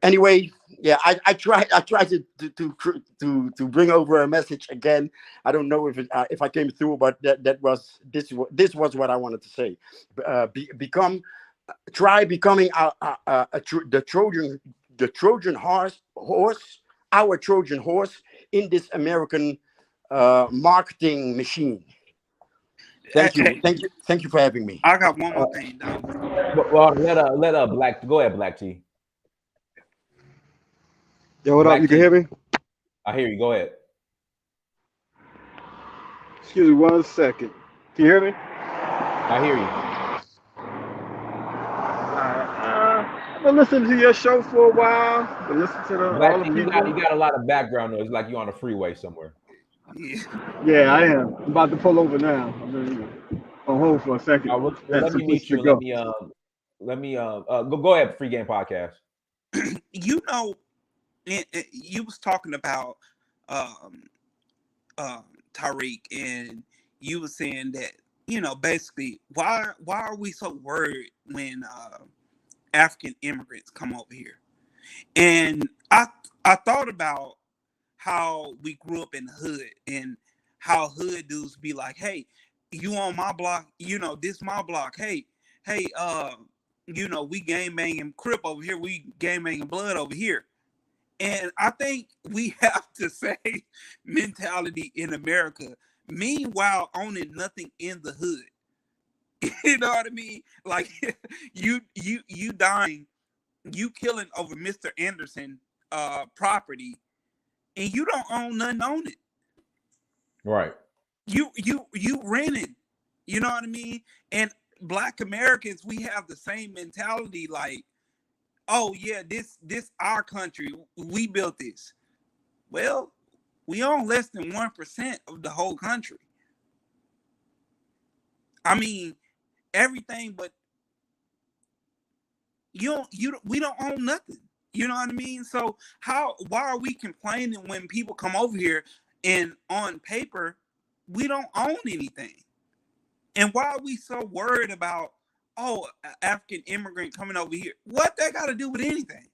Anyway, yeah, I try to bring over a message again. I don't know if I came through, but this was what I wanted to say. Try becoming the Trojan horse, our Trojan horse in this American marketing machine. Thank you for having me. I got one more thing, though. Well, let Black go ahead, Black T. Yo, what up? You can hear me? I hear you. Go ahead. Excuse me 1 second. Can you hear me? I hear you. I've been listening to your show for a while. Been listening to Black T, you got a lot of background noise, like you're on a freeway somewhere. Yeah, I am. I'm about to pull over now. I'm on hold for a second. Let me meet you. Let me go ahead. Free Game Podcast. You know, you was talking about Tariq, and you were saying that, basically, why are we so worried when African immigrants come over here? And I thought about how we grew up in the hood, and how hood dudes be like, hey, you on my block, this my block. Hey, we gang banging Crip over here, we gang banging Blood over here. And I think we have to say mentality in America, meanwhile owning nothing in the hood. You know what I mean? Like, you dying, you killing over Mr. Anderson property, and you don't own nothing on it. Right. You renting. You know what I mean? And Black Americans, we have the same mentality, like, oh yeah, this our country, we built this. Well, we own less than 1% of the whole country. I mean, everything, but we don't own nothing. You know what I mean? So why are we complaining when people come over here and on paper we don't own anything? And why are we so worried about, oh, an African immigrant coming over here? What that got to do with anything?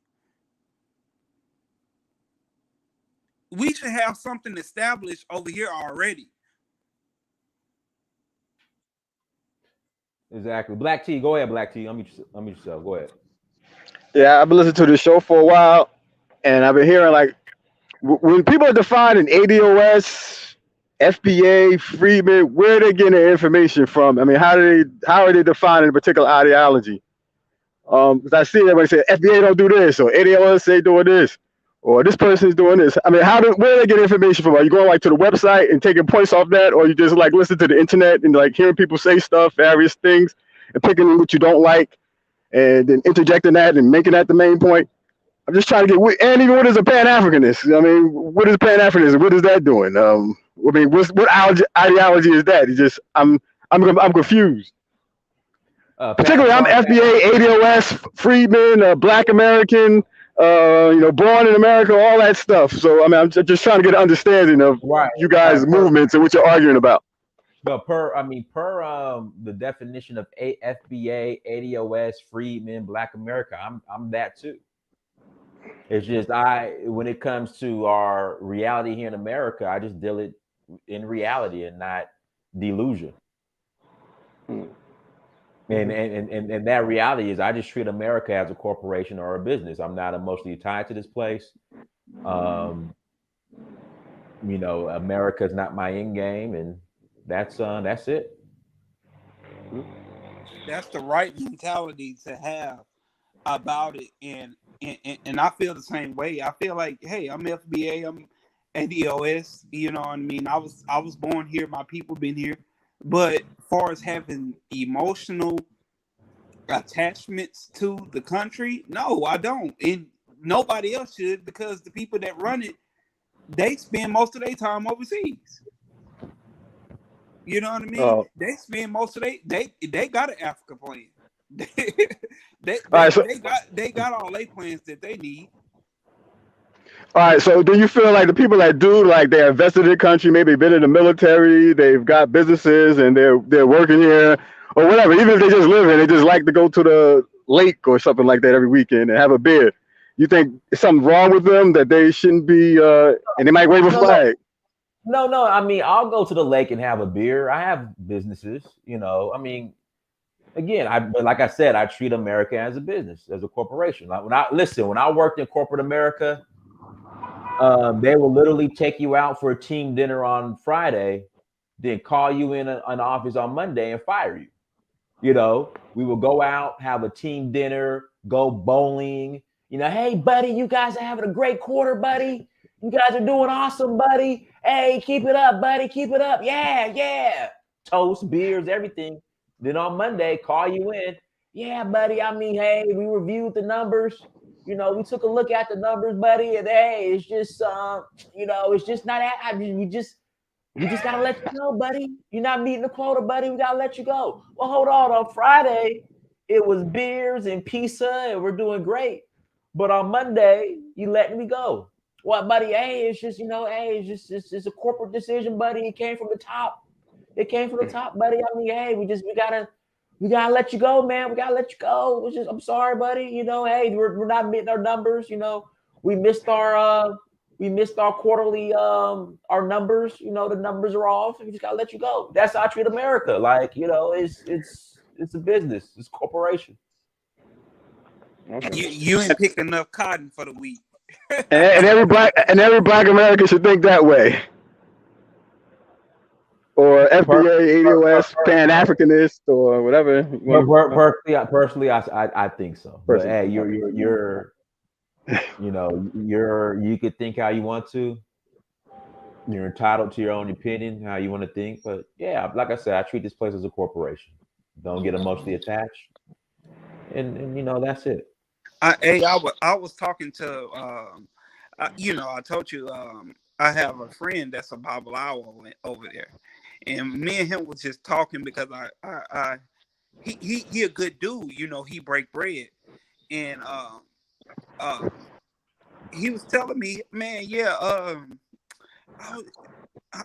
We should have something established over here already. Exactly. Black T, go ahead, Black T. Unmute yourself. Go ahead. Yeah, I've been listening to this show for a while, and I've been hearing, like, when people are defining ADOS, FBA, Freeman, where are they getting their information from? I mean, how are they defining a particular ideology? Because I see everybody say FBA don't do this, or ADOS say doing this, or this person's doing this. I mean, where do they get information from? Are you going like to the website and taking points off that, or you just like listen to the internet and like hearing people say stuff, various things, and picking what you don't like, and then interjecting that and making that the main point? I'm just trying to get, and even what is a Pan-Africanist? I mean, what is Pan-Africanism? What is that doing? I mean, what ideology is that? It's just, I'm confused. Particularly, I'm FBA, ADOS, Freedman, Black American, born in America, all that stuff. So, I mean, I'm just trying to get an understanding of you guys' movements and what you're arguing about. But per the definition of FBA, ADOS, Freedmen, Black America, I'm that too. It's just when it comes to our reality here in America, I just deal it in reality and not delusion. And that reality is I just treat America as a corporation or a business. I'm not emotionally tied to this place. America's not my end game, and that's it. That's the right mentality to have about it, and I feel the same way. I feel like, hey, I'm FBA, I'm ADOS. You know what I mean? I was born here. My people been here, but as far as having emotional attachments to the country, no, I don't, and nobody else should, because the people that run it, they spend most of their time overseas. You know what I mean? They spend most of they got an Africa plan. They got all their plans that they need. All right, so do you feel like the people that do, like, they're invested in the country, maybe been in the military, they've got businesses and they're working here or whatever, even if they just live here, they just like to go to the lake or something like that every weekend and have a beer. You think something wrong with them that they shouldn't be and they might wave a flag? No. I mean, I'll go to the lake and have a beer. I have businesses, I mean, again, like I said, I treat America as a business, as a corporation. Like when I worked in corporate America, they will literally take you out for a team dinner on Friday, then call you in an office on Monday and fire you. We will go out, have a team dinner, go bowling. Hey, buddy, you guys are having a great quarter, buddy. You guys are doing awesome, buddy. Hey, keep it up, buddy. Keep it up. Yeah. Toast, beers, everything. Then on Monday, call you in. Yeah, buddy. I mean, hey, we reviewed the numbers. We took a look at the numbers, buddy, and hey, it's just, it's just not. We just gotta let you know, buddy. You're not meeting the quota, buddy. We gotta let you go. Well, hold on. On Friday, it was beers and pizza, and we're doing great. But on Monday, you letting me go. What, buddy? Hey, it's just, hey, it's just a corporate decision, buddy. It came from the top. Buddy. I mean, hey, we gotta let you go, man. We gotta let you go. I'm sorry, buddy. Hey, we're not meeting our numbers. We missed our quarterly our numbers. The numbers are off. We just gotta let you go. That's how I treat America. Like, it's a business. It's a corporation. You ain't picked enough cotton for the wheat. and every black American should think that way. Or FBA, ADOS, Pan-Africanist, or whatever. Personally, I think so. But hey, you're you could think how you want to. You're entitled to your own opinion, how you want to think. But yeah, like I said, I treat this place as a corporation. Don't get emotionally attached, and that's it. I was talking to I told you I have a friend that's a Bible hour over there, and me and him was just talking because he a good dude. He break bread, and he was telling me, man, yeah, I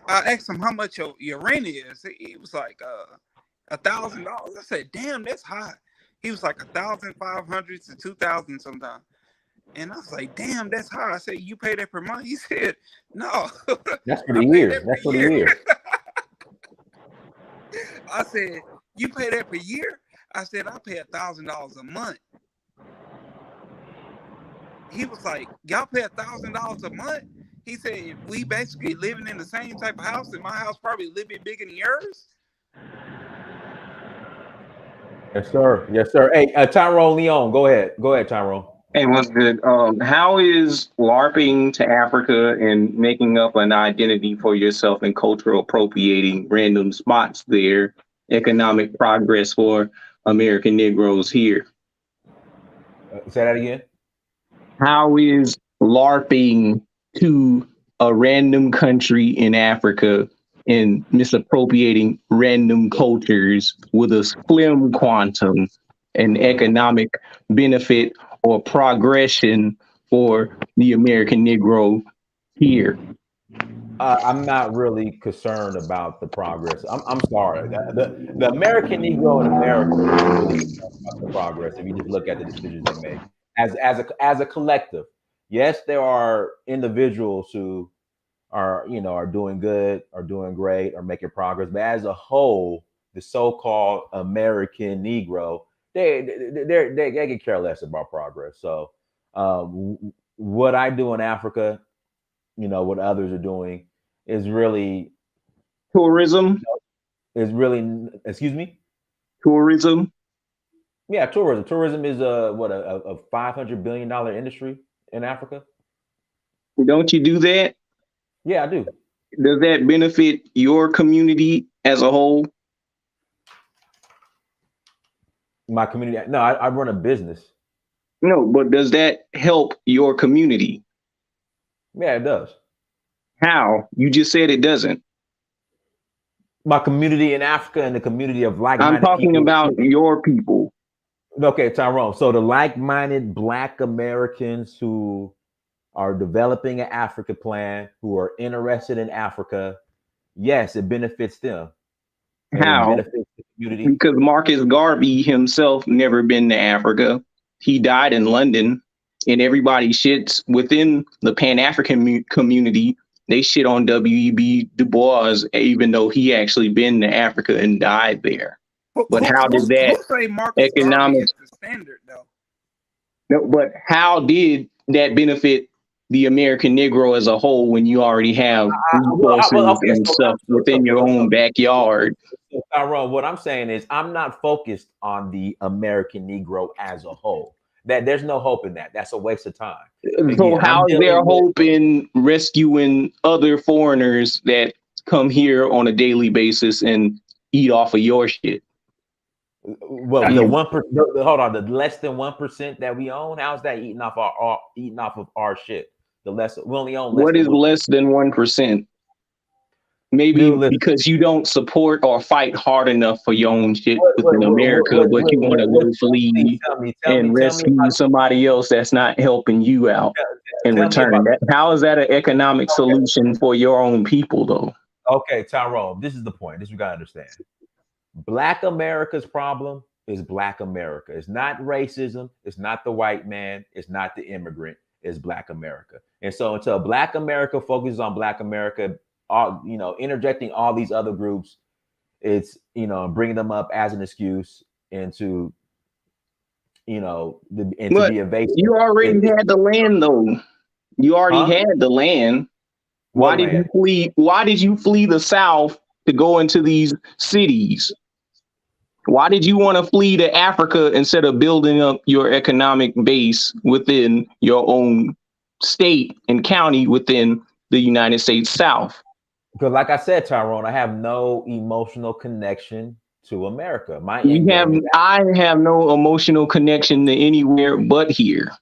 asked him how much your rent is. He was like $1,000. I said, damn, that's high. He was like 1,500 to 2,000 sometimes. And I was like, damn, that's high. I said, you pay that per month? He said, no. That's for the year. That's for the year. I said, you pay that per year? I said, I pay $1,000 a month. He was like, y'all pay $1,000 a month? He said, we basically living in the same type of house, and my house probably a little bit bigger than yours. Yes, sir. Hey, Tyrone Leon, go ahead, Tyrone. Hey, what's good? How is LARPing to Africa and making up an identity for yourself and cultural appropriating random spots there economic progress for American Negroes here? Say that again. How is LARPing to a random country in Africa and misappropriating random cultures with a slim quantum and economic benefit or progression for the American Negro here? I'm not really concerned about the progress. I'm sorry. The American Negro in America isn't really concerned about the progress. If you just look at the decisions they make as a collective, yes, there are individuals who are doing good, are doing great, are making progress, but as a whole, the so-called American Negro, they can care less about progress. So, what I do in Africa, what others are doing is really Tourism, excuse me. tourism. Yeah, tourism. Tourism is a $500 billion industry in Africa. Don't you do that? Yeah, I do. Does that benefit your community as a whole? My community. No, I run a business. No, but does that help your community? Yeah, it does. How? You just said it doesn't. My community in Africa and the community of I'm like-minded talking people. about your people. Okay, Tyrone. So the like-minded Black Americans who are developing an Africa plan, who are interested in Africa, yes, it benefits them and it How? benefits the community. Because Marcus Garvey himself never been to Africa. He died in London, and everybody shits within the Pan African community. They shit on W.E.B. Du Bois, even though he actually been to Africa and died there. But how did that Who say Marcus Garvey economics? is the standard though? No, but how did that benefit the American Negro as a whole when you already have resources Okay, and stuff within your own backyard? so Tyrone, what I'm saying is I'm not focused on the American Negro as a whole. That there's no hope in that. That's a waste of time. So Again, I'm how is there dealing with hope in rescuing other foreigners that come here on a daily basis and eat off of your shit? well I the mean, 1%. Hold on, the less than 1% that we own. How's that eating off of our shit? The less we only own less what than is 1%. less than 1%? Maybe Dude, listen. because you don't support or fight hard enough for your own shit What what within what what America, what but you want to what go flee tell me and tell me rescue about somebody else that's not helping you out in tell me about return. How is that an economic okay. solution for your own people, though? Okay, Tyrone, this is the point. This you gotta understand. Black America's problem is Black America. It's not racism. It's not the white man. It's not the immigrant. It's Black America. And so until Black America focuses on Black America, interjecting all these other groups, it's bringing them up as an excuse and to to But be evasive. you already had the land, though. You already Huh? had the land. What Why did you land? flee? Why did you flee the South to go into these cities? Why did you want to flee to Africa instead of building up your economic base within your own state and county within the United States South? Because like I said, Tyrone, I have no emotional connection to America. My end game is I have no emotional connection to anywhere but here.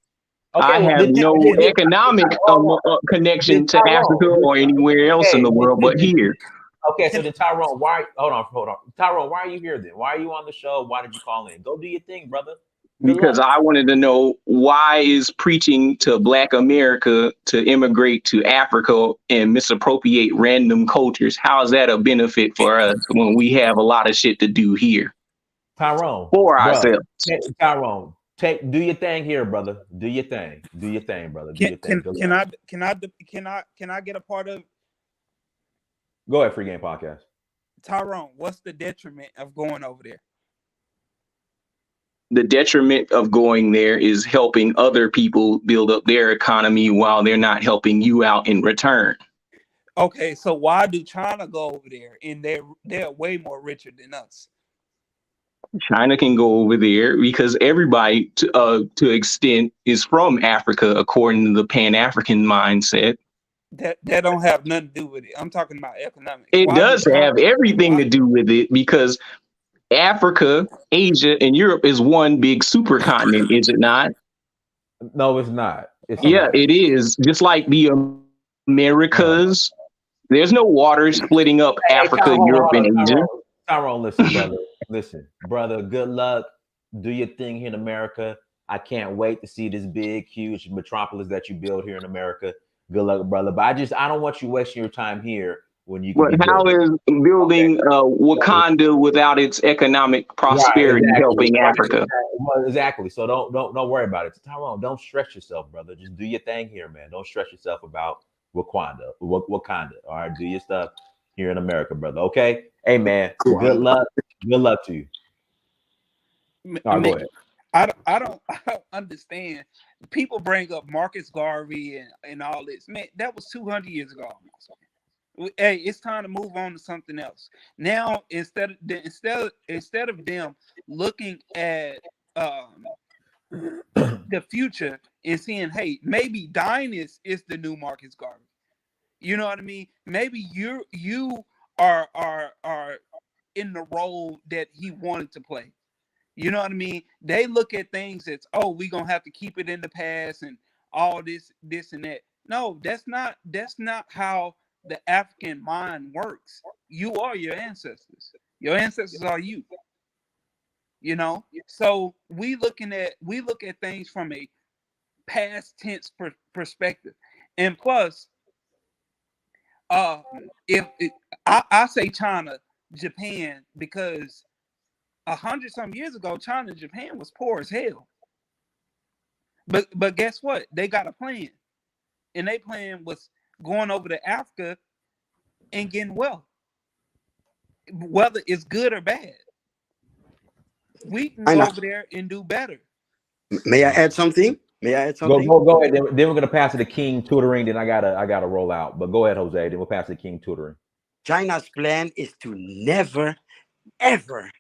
okay. I Well, have no economic hold on. connection to Africa or anywhere else in Okay, the world but here. okay. So Can then, Tyrone, why? Hold on, Tyrone. Why are you here then? Why are you on the show? Why did you call in? Go do your thing, brother. Good Because luck. I wanted to know, why is preaching to Black America to immigrate to Africa and misappropriate random cultures, how is that a benefit for us when we have a lot of shit to do here Tyrone, for bro. ourselves? Tyrone, do your thing here, brother. Do your thing. Do your thing, brother. Do can your thing. can Good can luck. I get a part of Go ahead, Free Game Podcast. Tyrone? What's the detriment of going over there? The detriment of going there is helping other people build up their economy while they're not helping you out in return. Okay, so why do China go over there and they're way more richer than us? China can go over there because everybody to extent is from Africa according to the Pan-African mindset. That don't have nothing to do with it. I'm talking about economics. It Why do does China? have everything Why? to do with it because Africa, Asia, and Europe is one big supercontinent, is it not? No, it's not. It's Yeah, not. it is. Just like the No. Americas, there's no water splitting up Hey, Africa, Tyrone, Europe, hold and on, Asia. Tyrone, listen, brother. Listen, brother, good luck. Do your thing here in America. I can't wait to see this big, huge metropolis that you build here in America. Good luck, brother. But I don't want you wasting your time here when you could But be how building. is Okay. building Wakanda without its economic Right, prosperity exactly. helping Africa? Well, exactly. So don't worry about it. Tyrone, don't stress yourself, brother. Just do your thing here, man. Don't stress yourself about Wakanda. All right, do your stuff here in America, brother. Okay. Hey, man. Good luck. Good luck to you. All right, go ahead. I don't understand. People bring up Marcus Garvey and all this. Man, that was 200 years ago almost. Hey, it's time to move on to something else. Now, instead of them looking at the future and seeing, hey, maybe Dynast is the new Marcus Garvey. You know what I mean? Maybe you are in the role that he wanted to play. You know what I mean? They look at things as, oh, we're gonna have to keep it in the past and all this and that. No, that's not how the African mind works. You are your ancestors. Your ancestors are you. You know? So we look at things from a past tense perspective. And plus, uh if it, I say China, Japan, because 100 some years ago, China and Japan was poor as hell. But guess what? They got a plan, and their plan was going over to Africa and getting wealth, whether it's good or bad. We can I go know. over there and do better. May I add something? May I add Go something? go go ahead. Then we're gonna pass it to King Tutoring. Then I gotta roll out. But go ahead, Jose. Then we'll pass it to King Tutoring. China's plan is to never, ever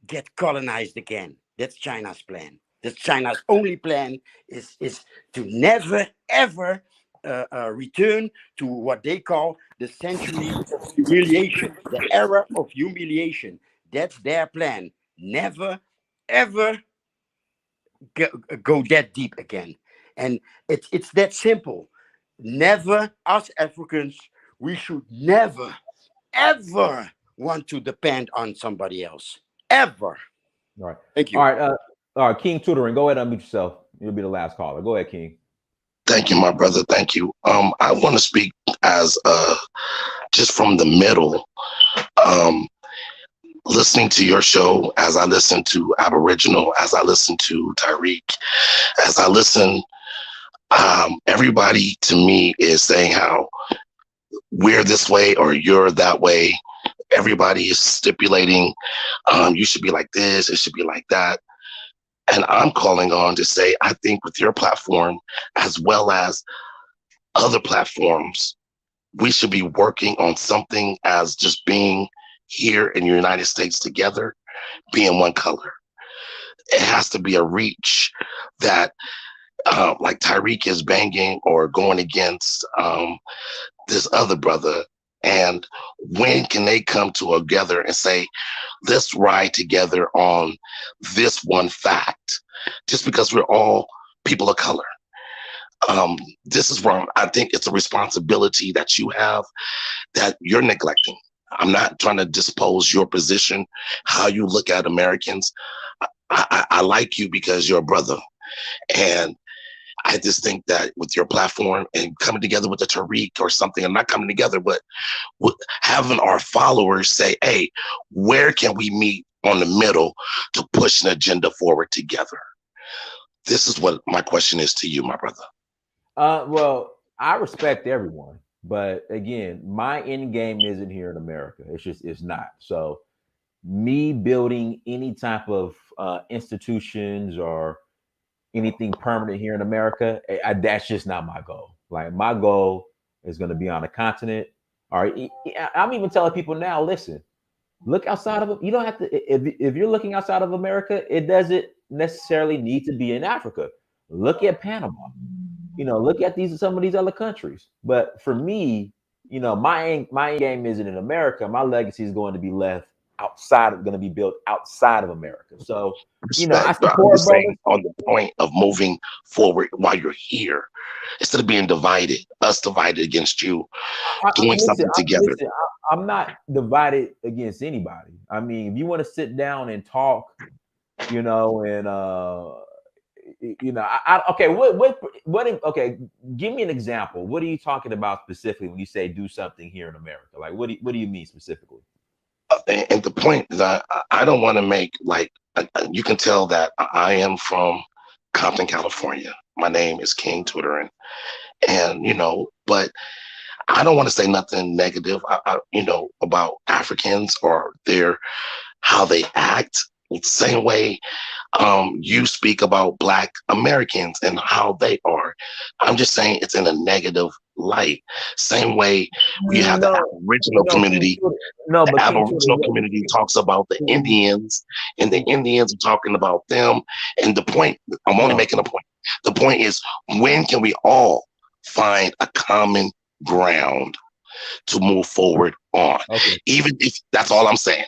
get colonized again. That's China's plan. That's China's only plan is to never, ever return to what they call the century of humiliation, the era of humiliation. That's their plan. Never, ever go that deep again. And it's that simple. Never, us Africans, we should never, ever want to depend on somebody else. Ever. All right. Thank All you. right. All right. King Tutoring. Go ahead and unmute yourself. You'll be the last caller. Go ahead, King. Thank you, my brother. Thank you. I want to speak as just from the middle. Um, Listening to your show, as I listen to Aboriginal, as I listen to Tyreek, as I listen, everybody to me is saying how we're this way or you're that way. Everybody is stipulating, you should be like this, it should be like that. And I'm calling on to say, I think with your platform, as well as other platforms, we should be working on something as just being here in the United States together, being one color. It has to be a reach that, like Tyreek is banging or going against this other brother. And when can they come together and say, let's ride together on this one fact, just because we're all people of color. This is where I think it's a responsibility that you have that you're neglecting. I'm not trying to dispose your position, how you look at Americans. I like you because you're a brother. And I just think that with your platform and coming together with the Tariq or something, and not coming together, but having our followers say, hey, where can we meet on the middle to push an agenda forward together? This is what my question is to you, my brother. Well, I respect everyone, but again, my end game isn't here in America. It's not. So, me building any type of institutions or anything permanent here in America, that's just not my goal. Like my goal is going to be on a continent. All right, I'm even telling people now. Listen, look outside of. You don't have to. If you're looking outside of America, it doesn't necessarily need to be in Africa. Look at Panama. Look at some of these other countries. But for me, my game isn't in America. My legacy is going to be left going to be built outside of America. So, I Respect, but I'm support just brothers. saying on the point of moving forward while you're here, instead of being divided, us divided against you, doing something together. I'm not divided against anybody. I mean, if you want to sit down and talk, and Okay, okay, give me an example. What are you talking about specifically when you say do something here in America? Like, what do you mean specifically? And the point is, I don't want to make like you can tell that I am from Compton, California. My name is King Tutoring, and but I don't want to say nothing negative, about Africans or their how they act. Same way you speak about Black Americans and how they are. I'm just saying it's in a negative light. Same way we have the No, Aboriginal King community. Tudor, no, The but King Tudor, Aboriginal community talks about the Indians, and the Indians are talking about them. And the point, I'm only no. making a point. The point is, when can we all find a common ground to move forward on? Okay, Even if that's all I'm saying.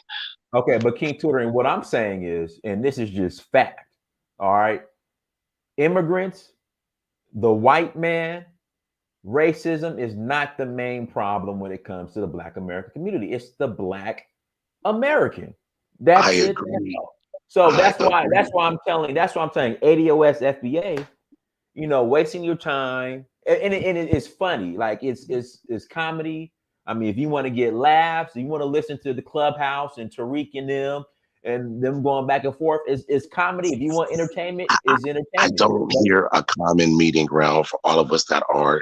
okay, but King Tutoring, what I'm saying is, and this is just fact. All right, immigrants, the white man, racism is not the main problem when it comes to the Black American community. It's the Black American. I That's it. agree. So I that's why agree. I'm saying ADOS FBA, wasting your time. And it's funny. Like it's comedy. I mean, if you want to get laughs, you want to listen to the Clubhouse and Tariq and them going back and forth, it's comedy. If you want entertainment, I, it's I entertainment. don't hear a common meeting ground for all of us that are.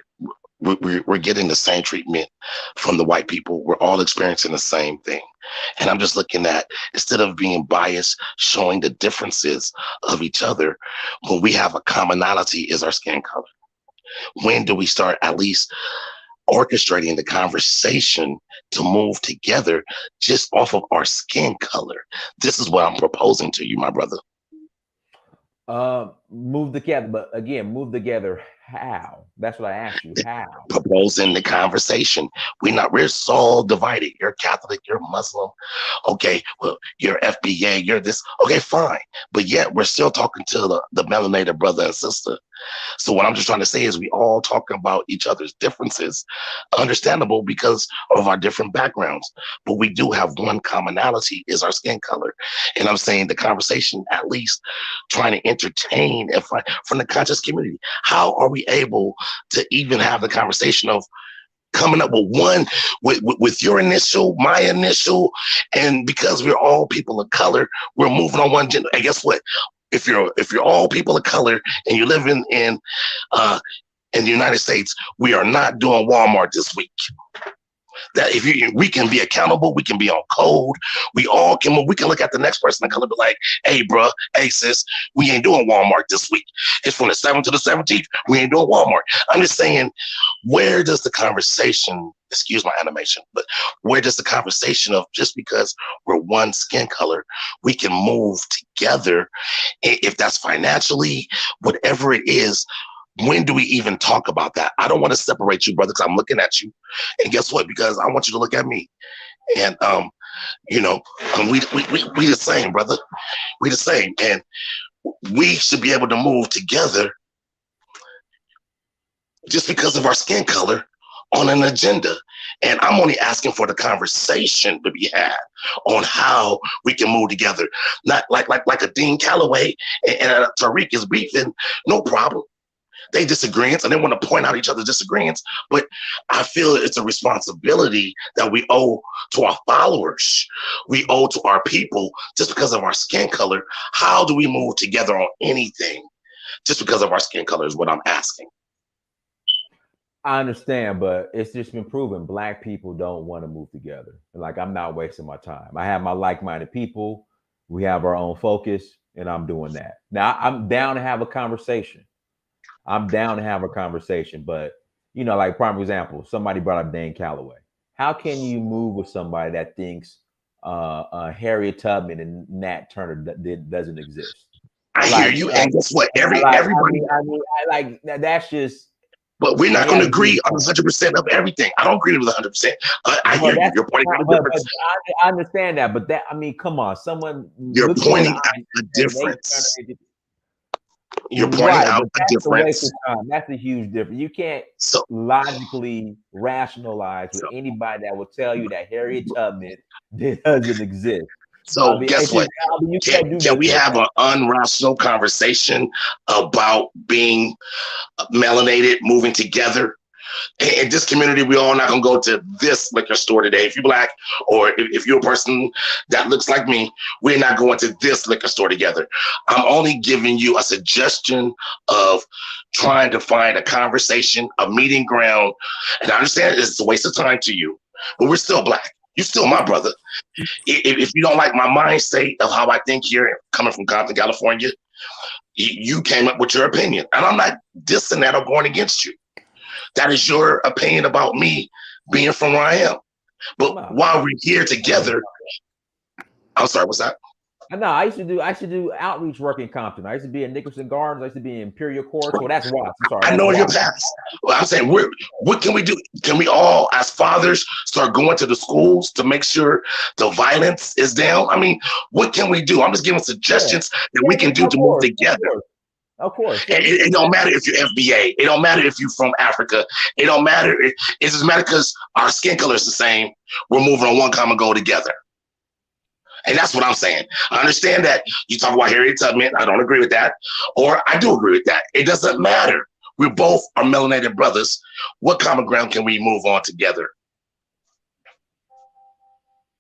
We're getting the same treatment from the white people. We're all experiencing the same thing. And I'm just looking at, instead of being biased, showing the differences of each other, when we have a commonality is our skin color. When do we start at least orchestrating the conversation to move together just off of our skin color? This is what I'm proposing to you, my brother. Move together, but again, move together. How? That's what I asked you. How? Proposing the conversation. We're so divided. You're Catholic, you're Muslim. Okay, well, you're FBA, you're this. Okay, fine. But yet we're still talking to the melanated brother and sister. So what I'm just trying to say is we all talking about each other's differences, understandable because of our different backgrounds. But we do have one commonality is our skin color. And I'm saying the conversation, at least trying to entertain and from the conscious community. How are we able to even have the conversation of coming up with one with your initial, my initial, and because we're all people of color, we're moving on one gender. And guess what? If you're all people of color and you're living in the United States, we are not doing Walmart this week. That we can be accountable, we can be on code, we can look at the next person and kind of be like, hey, bro, hey, sis, we ain't doing Walmart this week. It's from the 7th to the 17th. We ain't doing Walmart. I'm just saying, where does the conversation, excuse my animation, but where does the conversation of just because we're one skin color, we can move together, if that's financially, whatever it is. When do we even talk about that? I don't want to separate you, brother, because I'm looking at you. And guess what? Because I want you to look at me. And we the same, brother. We the same. And we should be able to move together just because of our skin color on an agenda. And I'm only asking for the conversation to be had on how we can move together. Not like a Dean Calloway and Tariq is beefing, no problem. They disagreements and they want to point out each other's disagreements, but I feel it's a responsibility that we owe to our followers. We owe to our people just because of our skin color. How do we move together on anything just because of our skin color is what I'm asking. I understand, but it's just been proven Black people don't want to move together. Like, I'm not wasting my time. I have my like-minded people. We have our own focus, and I'm doing that. Now, I'm down to have a conversation. But like prime example, somebody brought up Dan Calloway. How can you move with somebody that thinks Harriet Tubman and Nat Turner doesn't exist? I hear you, and guess what? Everybody. That's just. But we're not going to agree on 100% of everything. I don't agree with 100%. I hear you. You're pointing out a difference. I understand that, but come on, someone. You're pointing out a difference. You're pointing out a difference. That's a huge difference. You can't logically rationalize with anybody that will tell you that Harriet Tubman doesn't exist. So guess what? You Can, can't do can we nothing like have an unrational conversation about being melanated, moving together? In this community, we all not gonna go to this liquor store today. If you're black, or if you're a person that looks like me, we're not going to this liquor store together. I'm only giving you a suggestion of trying to find a conversation, a meeting ground. And I understand it's a waste of time to you, but we're still black. You're still my brother. If you don't like my mind state of how I think here, coming from Compton, California, you came up with your opinion. And I'm not dissing that or going against you. That is your opinion about me being from where I am. But while we're here together, I'm sorry, what's that? No, I used to do outreach work in Compton. I used to be in Nicholson Gardens. I used to be in Imperial Court. So that's Watts. I'm sorry. I know your past. Well, I'm saying, what can we do? Can we all, as fathers, start going to the schools to make sure the violence is down? I mean, what can we do? I'm just giving suggestions that we can do to move together. Of course. It don't matter if you're FBA. It don't matter if you're from Africa. It don't matter. It just matter because our skin color is the same. We're moving on one common goal together. And that's what I'm saying. I understand that you talk about Harriet Tubman. I don't agree with that. Or I do agree with that. It doesn't matter. We both are melanated brothers. What common ground can we move on together?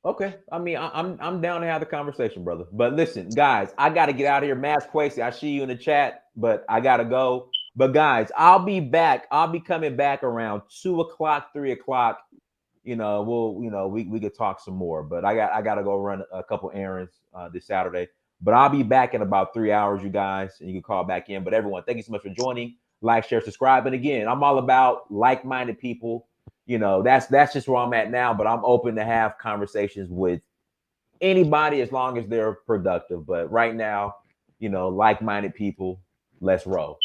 Okay. I mean, I'm down to have the conversation, brother. But listen, guys, I got to get out of here. Mass Quasey, I see you in the chat, but I got to go. But guys, I'll be back. I'll be coming back around 2 o'clock, 3 o'clock. We could talk some more, but I got to go run a couple errands this Saturday. But I'll be back in about 3 hours, you guys, and you can call back in. But everyone, thank you so much for joining. Like, share, subscribe. And again, I'm all about like-minded people. That's just where I'm at now, but I'm open to have conversations with anybody as long as they're productive. But right now, like-minded people, let's roll.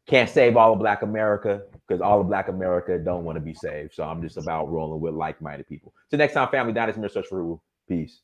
Can't save all of Black America because all of Black America don't want to be saved. So I'm just about rolling with like-minded people. Till next time, family, Dynasty Mirror Search for Rule. Peace.